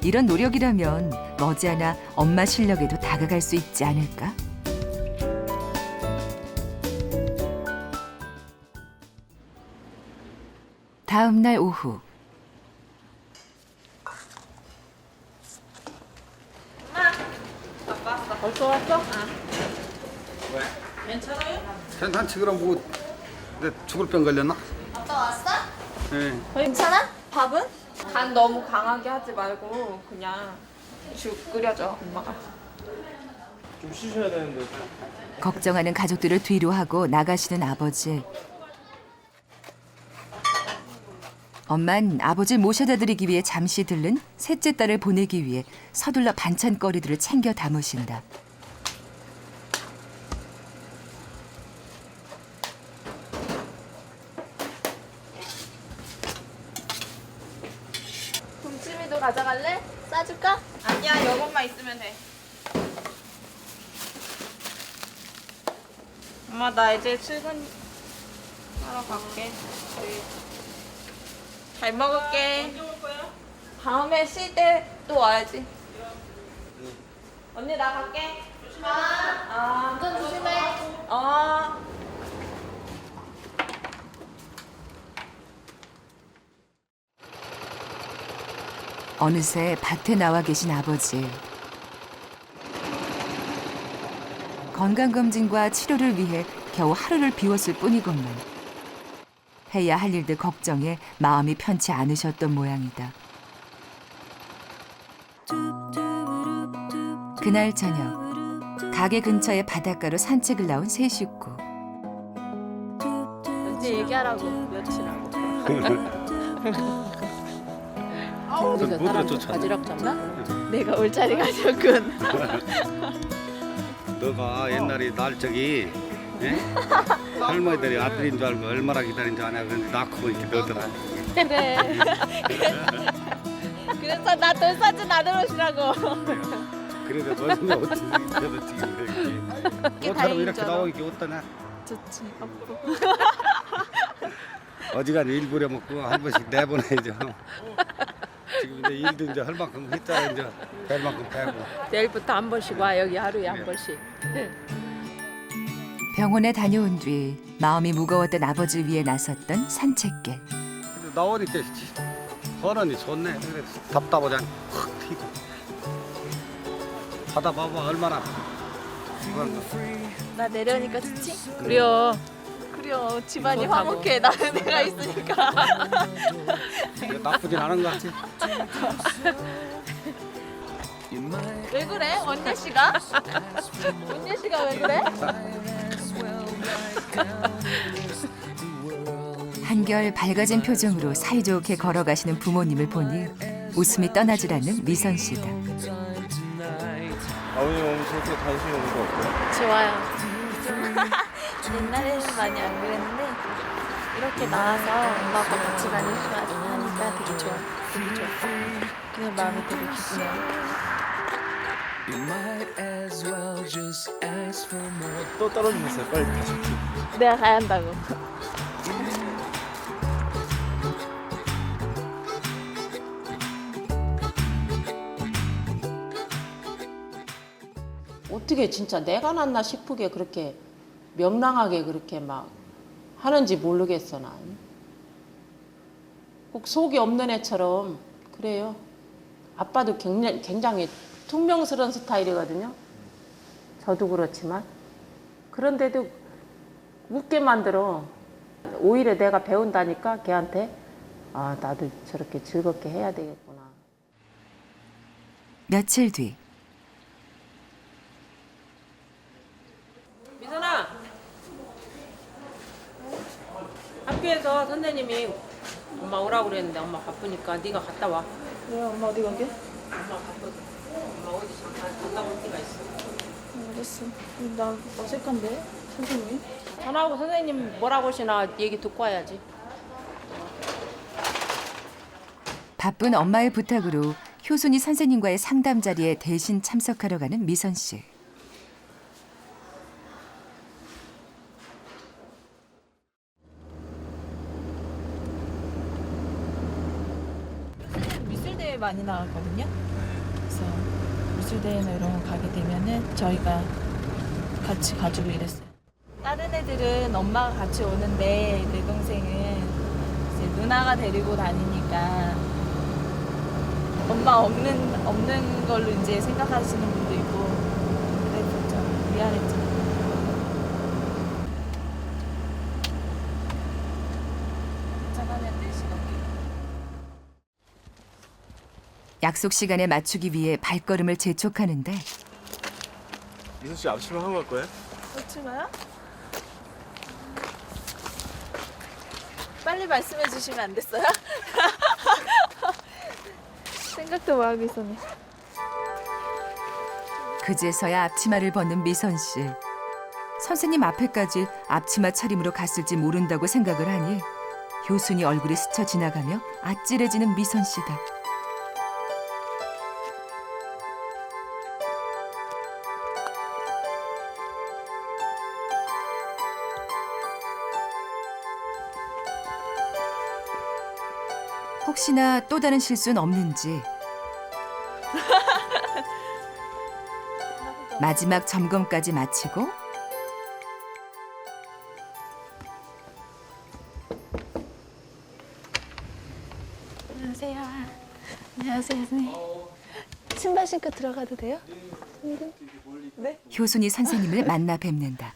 이런 노력이라면 머지않아 엄마 실력에도 다가갈 수 있지 않을까? 다음 날 오후. 벌써 왔어? 괜찮지 그럼 뭐 내 죽을 병 걸렸나? 아빠 왔어? 네. 괜찮아? 밥은? 간 너무 강하게 하지 말고 그냥 죽 끓여줘 엄마가. 좀 쉬셔야 되는데. 걱정하는 가족들을 뒤로 하고 나가시는 아버지. 엄만 아버지를 모셔다 드리기 위해 잠시 들른 셋째 딸을 보내기 위해 서둘러 반찬거리들을 챙겨 담으신다. 동치미도 가져갈래? 싸줄까? 아니야 이것만 있으면 돼. 엄마 나 이제 출근하러 갈게. 잘 먹을게. 다음에 쉴 때 또 와야지. 언니 나 갈게. 운전 조심해. 어. 어느새 밭에 나와 계신 아버지. 건강검진과 치료를 위해 겨우 하루를 비웠을 뿐이건만 해야 할 일들 걱정에 마음이 편치 않으셨던 모양이다. 그날 저녁 가게 근처의 바닷가로 산책을 나온 세 식구. 이제 얘기하라고 며칠하고. 우리가 사람 바지락 잡나? 내가 울차리 가셨군. 너가 옛날에 날 저기 예? 할머니들이 아들인 줄 알고 얼마나 기다린 줄 아냐. 그런데 낳고 이렇게 너더라. 그래. 그래서 나 돌사진 안 오시라고. 그래도 너는 어떻게 지금 이렇게 옷처럼 이렇게 나오니까 어떠냐? 좋지. 앞으로. 어지간히 일 부려먹고 한 번씩 내보내죠. 지금 이제 일도 이제 할 만큼 했잖아. 이제 될 만큼 되고. 내일부터 한 번씩 와. 여기 하루에 한 번씩. 병원에 다녀온 뒤 마음이 무거웠던 아버지를 위해 나섰던 산책길. 근데 나오니까 선언이 좋네. 그래 답답하지 않고 확 튀고. 바다 봐봐 얼마나 이건 나 내려오니까 좋지? 그래요. 그래요. 집안이 화목해. 나는 내가 있으니까. 나쁘진 않은 것 같지. 왜 그래? 원재 씨가? 원재 씨가 왜 그래? 한결 밝아진 표정으로 사이좋게 걸어가시는 부모님을 보니 웃음이 떠나질 않는 미선 씨다. 아버님 오면서 또 단순히 오는 거 어때요? 좋아요. 옛날에는 많이 안 그랬는데 이렇게 나와서 엄마 아빠 같이 다니니까 되게 좋아. 되게 좋아. 그냥 마음이 되게 기쁘네요. 또 떨어지셨어요. 빨리 다시. 내가 가야 한다고. 어떻게 진짜 내가 낫나 싶게 그렇게 명랑하게 그렇게 막 하는지 모르겠어 난. 꼭 속이 없는 애처럼 그래요. 아빠도 굉장히 퉁명스러운 스타일이거든요. 저도 그렇지만 그런데도 웃게 만들어. 오히려 내가 배운다니까 걔한테 아 나도 저렇게 즐겁게 해야 되겠구나. 며칠 뒤 미선아, 학교에서 선생님이 엄마 오라고 그랬는데 엄마 바쁘니까 네가 갔다 와. 왜 엄마 어디 가게? 엄마 바쁘거든. 엄마 어디 잠깐 갔다 올 때가 있어. 알았어. 나 어색한데 선생님. 전화하고 선생님 뭐라고 하시나 얘기 듣고 와야지. 바쁜 엄마의 부탁으로 효순이 선생님과의 상담 자리에 대신 참석하러 가는 미선 씨. 미술대회 많이 나가거든요. 그래서 미술대회나 이런 거 가게 되면은 저희가 같이 가지고 이랬어요. 다른 애들은 엄마가 같이 오는데 내 동생은 이제 누나가 데리고 다니니까 엄마 없는 걸로 이제 생각하시는 분도 있고 그래서 좀 미안했죠. 약속 시간에 맞추기 위해 발걸음을 재촉하는데 미선 씨 앞치마 하고 갈 거예요? 그렇지마요? 빨리 말씀해 주시면 안 됐어요? 생각도 못 하고 있었네. 그제서야 앞치마를 벗는 미선 씨. 선생님 앞에까지 앞치마 차림으로 갔을지 모른다고 생각을 하니 효순이 얼굴이 스쳐 지나가며 아찔해지는 미선 씨다. 혹시나 또 다른 실수는 없는지 마지막 점검까지 마치고 안녕하세요. 안녕하세요, 선생님. 신발 신고 들어가도 돼요? 네? 효순이 선생님을 만나 뵙는다.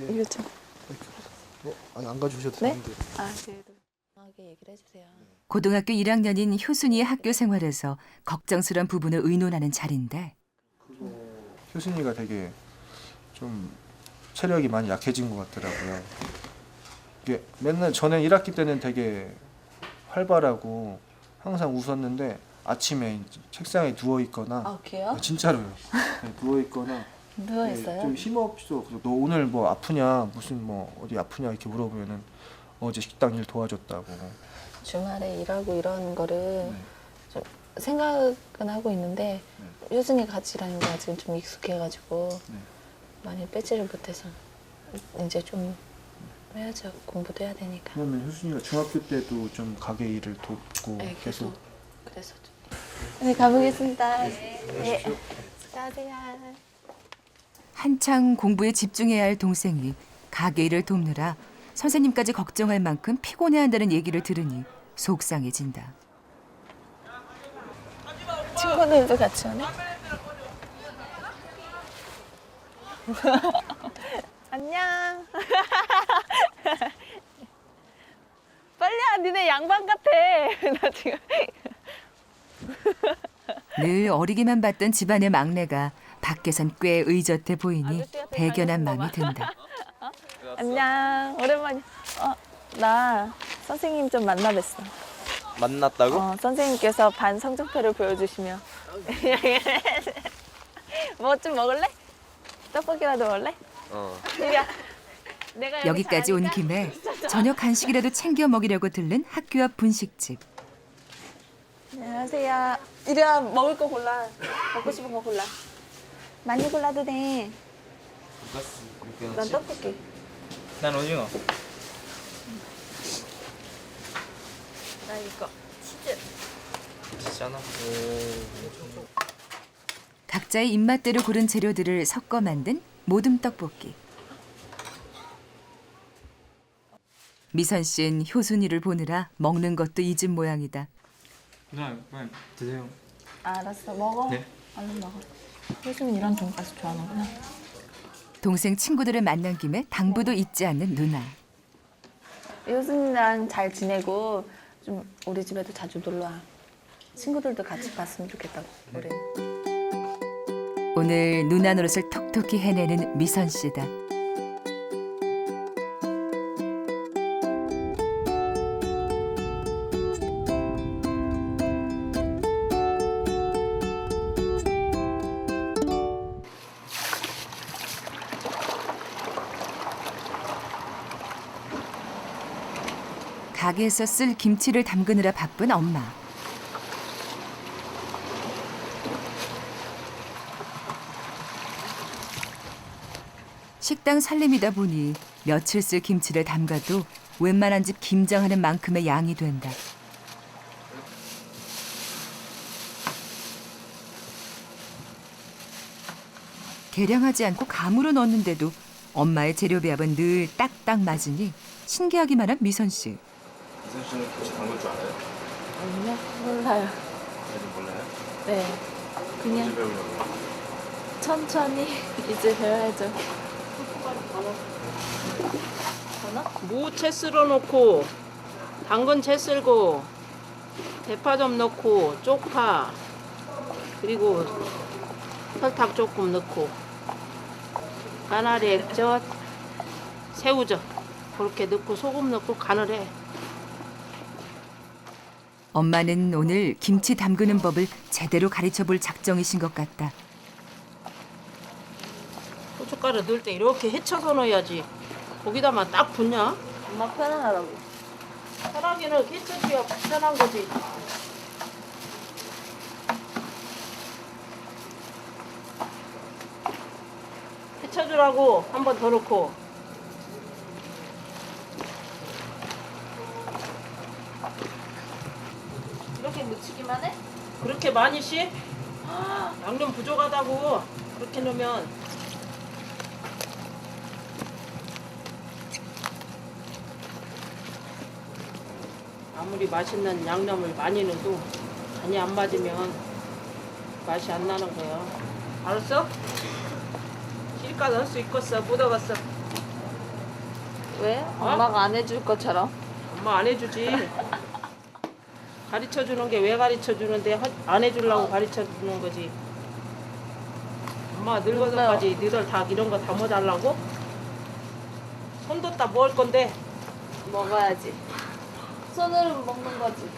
이거 좀. 아니 안 가주셔도 네? 되는데. 그래도. 하게 얘기를 해주세요. 고등학교 1학년인 효순이의 학교 생활에서 걱정스러운 부분을 의논하는 자리인데 효순이가 되게 좀 체력이 많이 약해진 것 같더라고요. 이게 맨날 전에 1학기 때는 되게 활발하고 항상 웃었는데 아침에 이제 책상에 누워 있거나 아, 걔요? 진짜로요. 네, 누워 있거나 누워 있어요? 좀 힘없어. 그래서 너 오늘 뭐 아프냐 무슨 뭐 어디 아프냐 이렇게 물어보면은 어제 식당 일 도와줬다고. 주말에 일하고 이런 거를 좀 생각은 하고 있는데 효순이가 같이 일하는 게 아직은 좀 익숙해가지고 많이 빼지를 못해서 이제 좀 해야죠. 공부도 해야 되니까. 그러면 효순이가 중학교 때도 좀 가게 일을 돕고 네, 계속. 그래서 좀. 네, 가보겠습니다. 네. 수고하세요. 한창 공부에 집중해야 할 동생이 가게 일을 돕느라 선생님까지 걱정할 만큼 피곤해한다는 얘기를 들으니 속상해진다. 친구들도 같이 오네? 안녕. 빨리 와, 니네 양반 같아. 나 지금. 늘 어리기만 봤던 집안의 막내가 밖에선 꽤 의젓해 보이니 대견한 마음이 든다. 안녕. 오랜만이야. 나 선생님 좀 만나 뵀어. 만났다고? 선생님께서 반 성적표를 보여주시며. 뭐 좀 먹을래? 떡볶이라도 먹을래? 이리야. 내가 여기까지 온 김에 저녁 간식이라도 챙겨 먹이려고 들른 학교 앞 분식집. 안녕하세요. 이리야, 먹을 거 골라. 먹고 싶은 거 골라. 많이 골라도 돼. 난 떡볶이. 난 오징어. 나 이거 치즈. 진짜나? 각자의 입맛대로 고른 재료들을 섞어 만든 모듬 떡볶이. 미선 씨는 효순이를 보느라 먹는 것도 잊은 모양이다. 누나 그냥 드세요. 알았어, 먹어. 네. 얼른 먹어. 효수는 이런 돈가스 좋아하는구나. 동생 친구들을 만난 김에 당부도 잊지 않는 누나. 효순이랑 잘 지내고 좀 우리 집에도 자주 놀러 와. 친구들도 같이 봤으면 좋겠다고. 우리. 오늘 누나 노릇을 톡톡히 해내는 미선 씨다. 가게에서 쓸 김치를 담그느라 바쁜 엄마. 식당 살림이다 보니 며칠 쓸 김치를 담가도 웬만한 집 김장하는 만큼의 양이 된다. 계량하지 않고 감으로 넣었는데도 엄마의 재료 배합은 늘 딱딱 맞으니 신기하기만 한 미선 씨. 미선 씨는 김치 담글 줄 알아요? 아니요, 몰라요. 아직 몰라요? 네, 그냥 언제 배우려고요? 천천히 이제 배워야죠. 무 채 썰어 놓고 당근 채 썰고 대파 좀 넣고 쪽파 그리고 설탕 조금 넣고 까나리 액젓 새우젓 그렇게 넣고 소금 넣고 간을 해. 엄마는 오늘 김치 담그는 법을 제대로 가르쳐 볼 작정이신 것 같다. 고춧가루 넣을 때 이렇게 헤쳐서 넣어야지. 거기다만 딱 붙냐? 엄마 편안하라고. 편하기는 헤쳐줘야 편한 거지. 헤쳐주라고 한 번 더 넣고. 이렇게 묻히기만 해? 그렇게 많이 씨? 양념 부족하다고. 그렇게 넣으면. 아무리 맛있는 양념을 많이 넣어도 간이 안 맞으면 맛이 안 나는 거야. 알았어? 실까지 할 수 있겠어. 못 하겠어. 왜? 엄마가 안 해줄 것처럼. 엄마 안 해주지. 가르쳐 주는 게 왜 가르쳐 주는데 안 해주려고 가르쳐 주는 거지. 엄마 늙어서까지 너희들 다 이런 거 다 먹어달라고? 손 뒀다 뭐 할 건데? 먹어야지. 손으로 먹는 거지.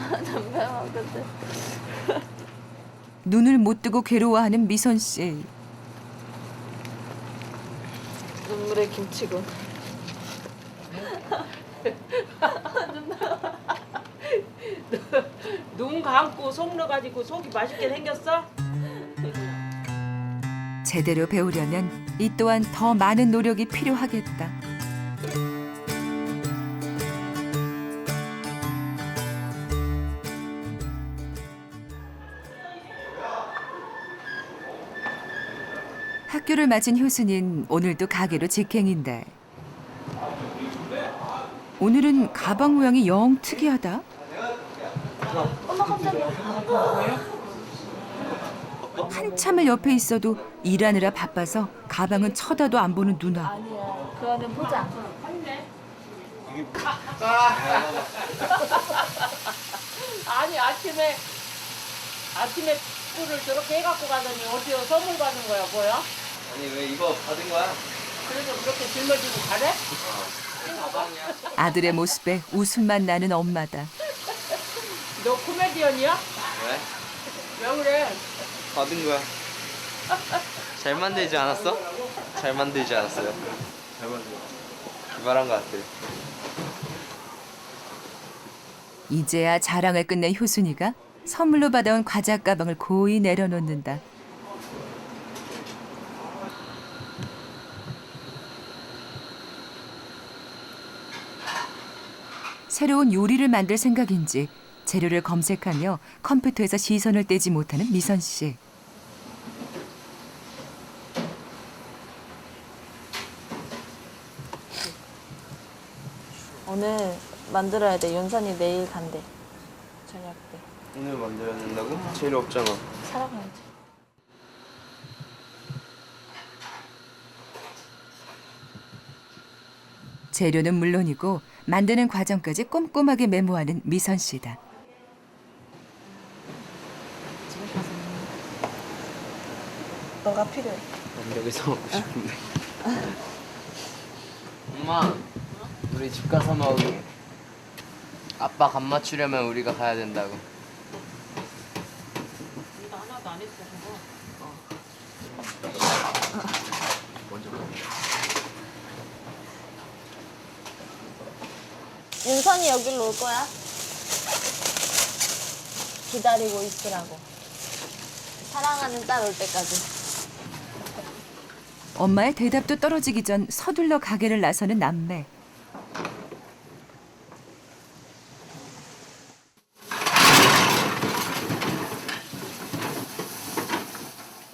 담배 먹는데. 눈을 못 뜨고 괴로워하는 미선 씨. 눈물의 김치군. 눈 감고 속 넣어가지고 속이 맛있게 생겼어? 제대로 배우려면 이 또한 더 많은 노력이 필요하겠다. 학교를 마친 효순인 오늘도 가게로 직행인데 오늘은 가방 모양이 영 특이하다. 한참을 옆에 있어도 일하느라 바빠서 가방은 쳐다도 안 보는 누나. 아니야. 그거는 포장. 아니 아침에 꿀을 저렇게 해갖고 가더니 어디서 선물 받은 거야 뭐야? 아니 왜 이거 받은 거야? 그래서 그렇게 짊어지고 가래? 가방이야. 아들의 모습에 웃음만 나는 엄마다. 너 코미디언이야? 왜? 왜 그래? 받은 거야. 잘 만들지 않았어? 잘 만들지 않았어요? 잘 만들어. 기발한 것 같아. 이제야 자랑을 끝낸 효순이가 선물로 받아온 과자 가방을 고이 내려놓는다. 새로운 요리를 만들 생각인지 재료를 검색하며 컴퓨터에서 시선을 떼지 못하는 미선 씨. 오늘 만들어야 돼. 윤선이 내일 간대. 저녁 때. 오늘 만들어야 된다고? 재료 없잖아. 사러 가야지. 재료는 물론이고 만드는 과정까지 꼼꼼하게 메모하는 미선 씨다. 너가 필요해. 난 여기서 먹고 싶은데. 엄마, 우리 집 가서 먹을게. 아빠 간 맞추려면 우리가 가야 된다고. 하나도 안 했어 윤선이 여기로 올 거야? 기다리고 있으라고. 사랑하는 딸 올 때까지. 엄마의 대답도 떨어지기 전 서둘러 가게를 나서는 남매.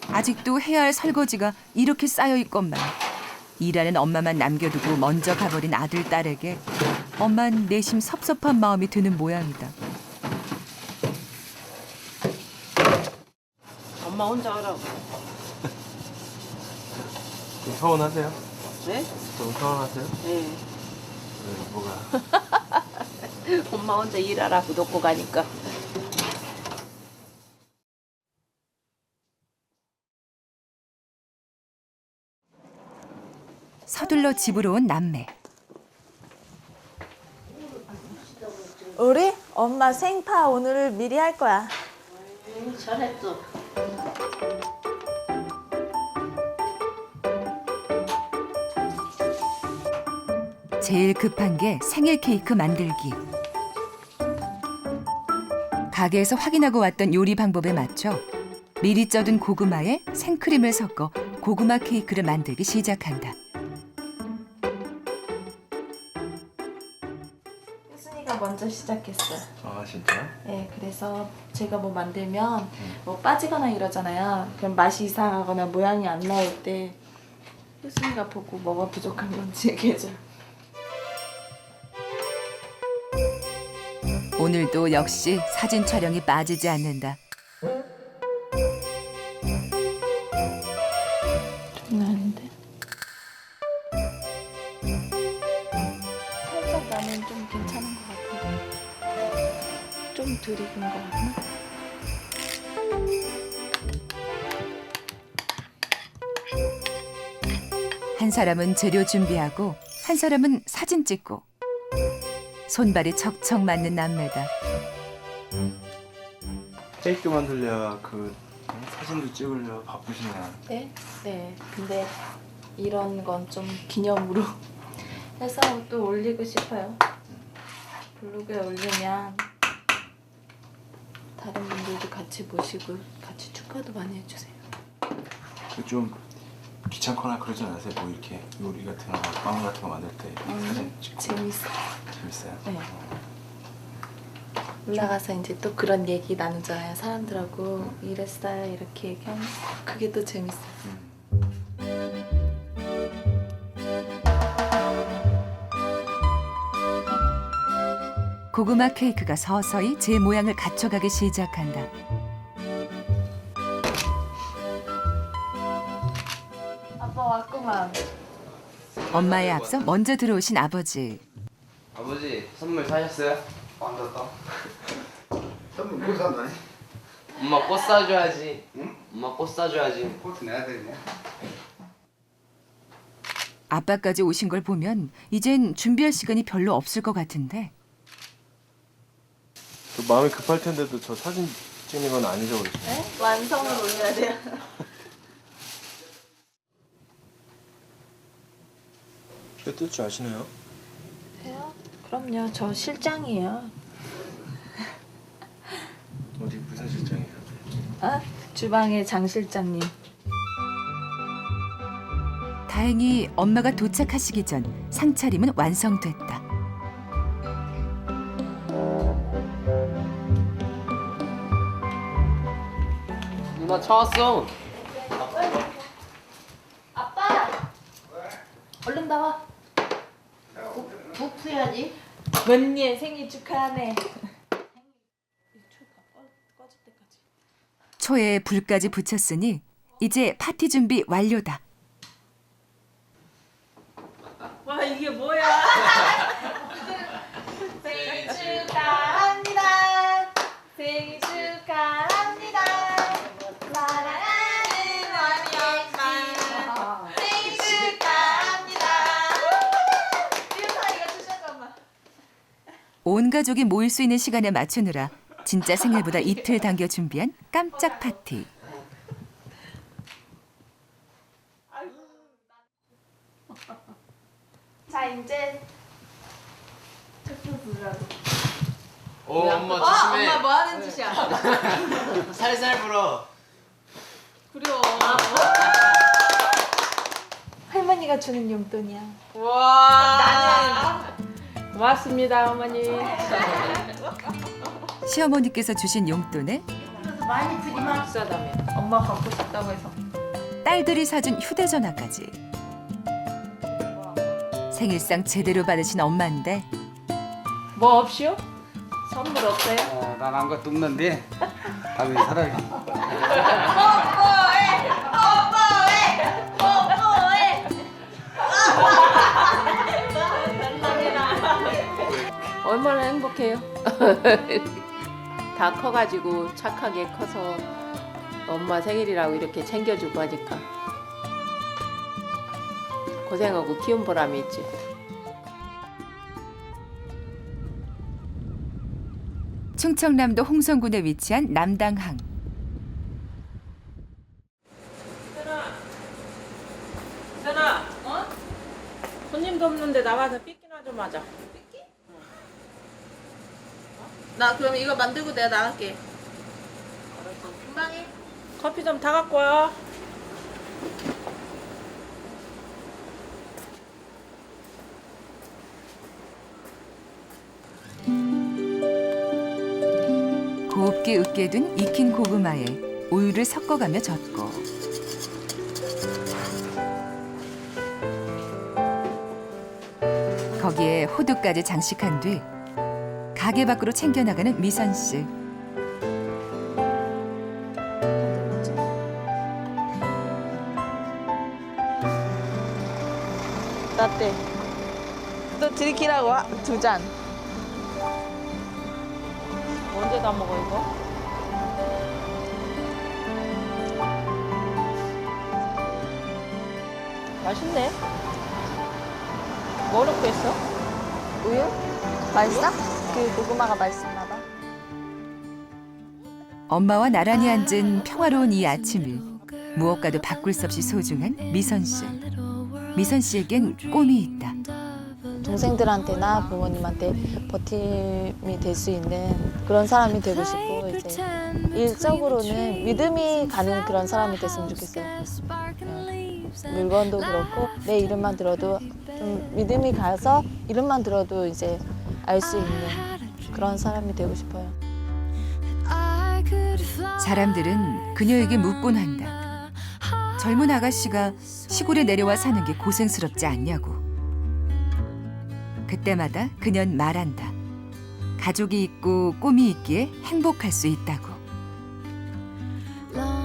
아직도 해야 할 설거지가 이렇게 쌓여 있건만 일하는 엄마만 남겨두고 먼저 가버린 아들, 딸에게 엄만 내심 섭섭한 마음이 드는 모양이다. 엄마 혼자 하라고. 좀 서운하세요? 네? 좀 서운하세요? 네. 왜, 뭐가? 엄마 혼자 일하라고 놓고 가니까. 서둘러 집으로 온 남매. 우리? 엄마 생파 오늘 미리 할 거야. 잘했어. 제일 급한 게 생일 케이크 만들기. 가게에서 확인하고 왔던 요리 방법에 맞춰 미리 쪄둔 고구마에 생크림을 섞어 고구마 케이크를 만들기 시작한다. 혜순이가 먼저 시작했어요. 아, 진짜요? 네, 그래서 제가 뭐 만들면 뭐 빠지거나 이러잖아요. 그럼 맛이 이상하거나 모양이 안 나올 때 혜순이가 보고 뭐가 부족한 건지 얘기해줘요. 오늘도 역시 사진 촬영이 빠지지 않는다. 장난 아닌데? 살짝 나는 좀 괜찮은 것 같은데 좀 덜 익은 것 같나? 한 사람은 재료 준비하고 한 사람은 사진 찍고 손발이 척척 맞는 남매다. 케이크 만들려 사진도 찍으려 바쁘시나? 네? 네. 근데 이런 건 좀 기념으로 해서 또 올리고 싶어요. 블로그에 올리면 다른 분들도 같이 보시고 같이 축하도 많이 해주세요. 좀 귀찮거나 그러지 않으세요? 뭐 이렇게 요리 같은 거, 빵 같은 거 만들 때 사진 찍고 재밌어요. 재밌어요? 네. 올라가서 이제 또 그런 얘기 나누잖아요. 사람들하고 이랬어요 이렇게 얘기하면 그게 또 재밌어요. 고구마 케이크가 서서히 제 모양을 갖춰가기 시작한다. 아빠 왔구만. 엄마에 앞서 먼저 들어오신 아버지. 아버지, 선물 사셨어요? 안 샀다. 선물 못 산다니? 엄마 꽃 사줘야지. 응? 엄마 꽃 사줘야지. 꽃 내야 되냐? 아빠까지 오신 걸 보면 이젠 준비할 시간이 별로 없을 것 같은데. 마음이 급할 텐데도 저 사진 찍는 건 아니죠, 그렇죠? 네? 완성을 올려야 돼요. 뜯을 줄 아시나요? 그럼요. 저 실장이에요. 어디 부사실장이야? 주방의 장 실장님. 다행히 엄마가 도착하시기 전 상차림은 완성됐다. 누나 차 왔어. 얼른 나와. 목 푸야지. 언니의 생일 축하하네. 초에 불까지 붙였으니 이제 파티 준비 완료다. 와 이게 뭐야? 생일 축하합니다. 생일 축하합니다. 사랑하는 언니 엄마. 생일 축하합니다. 이거 주셨구만. 온 가족이 모일 수 있는 시간에 맞추느라 진짜 생일보다 이틀 당겨 준비한 깜짝 파티. 자 이제 촛불 불라고. 오 엄마 조심해. 엄마 뭐 하는 짓이야? 살살 불어. 그려. 할머니가 주는 용돈이야. 와 나는 고맙습니다 어머니. 시어머니께서 주신 용돈에 비싸다며. 엄마 갖고 싶다고 해서. 딸들이 사준 휴대전화까지. 생일상 제대로 받으신 엄마인데 뭐 없이요? 선물 없어요? 난 아무것도 없는데 다음에 사랑해. 얼마나 행복해요. 다 커가지고 착하게 커서 엄마 생일이라고 이렇게 챙겨주고 하니까 고생하고 키운 보람이 있지. 충청남도 홍성군에 위치한 남당항. 세나, 손님도 없는데 나가서 삐끼나 좀 하자. 나 그럼 이거 만들고 내가 나갈게. 금방 해. 커피 좀 다 갖고 와. 곱게 으깨 둔 익힌 고구마에 우유를 섞어가며 젓고 거기에 호두까지 장식한 뒤 가게 밖으로 챙겨나가는 미선 씨. 라떼. 또 들키라고 2잔. 언제 다 먹어 이거? 맛있네. 뭐 넣고 했어? 우유? 맛있어? 그 고구마가 맛있었나 봐. 엄마와 나란히 앉은 평화로운 이 아침이 무엇과도 바꿀 수 없이 소중한 미선 씨. 미선 씨에겐 꿈이 있다. 동생들한테나 부모님한테 버팀이 될 수 있는 그런 사람이 되고 싶고 이제 일적으로는 믿음이 가는 그런 사람이 됐으면 좋겠어요. 물건도 그렇고 내 이름만 들어도 좀 믿음이 가서 이름만 들어도 이제 알 수 있는 그런 사람이 되고 싶어요. 사람들은 그녀에게 묻곤 한다. 젊은 아가씨가 시골에 내려와 사는 게 고생스럽지 않냐고. 그때마다 그녀는 말한다. 가족이 있고 꿈이 있기에 행복할 수 있다고.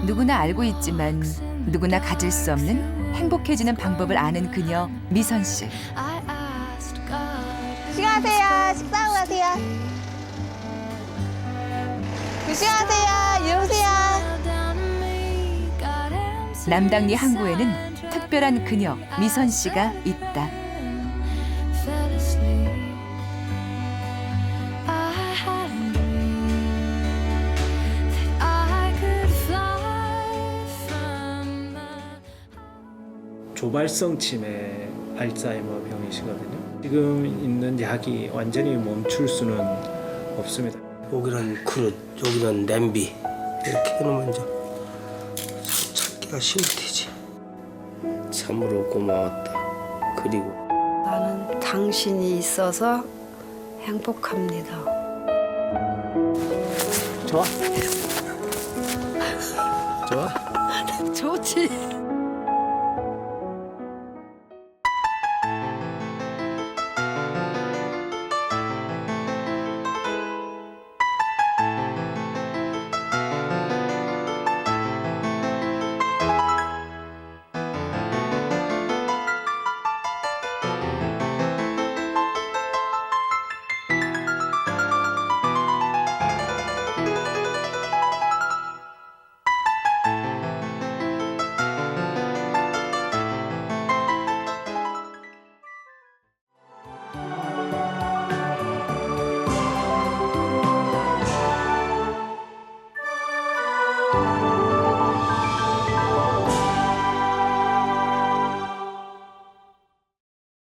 누구나 알고 있지만 누구나 가질 수 없는 행복해지는 방법을 아는 그녀 미선 씨. 조심하세요. 식사하고 가세요. 조심하세요. 이러세요. 남당리 항구에는 특별한 그녀 미선 씨가 있다. 조발성 치매 알츠하이머 병이시거든요. 지금 있는 약이 완전히 멈출 수는 없습니다. 여기는 그릇, 여기는 냄비 이렇게 해놓으면 이제 찾기가 쉬울 테지. 참으로 고마웠다. 그리고 나는 당신이 있어서 행복합니다. 좋아? 좋아? 좋지. 음.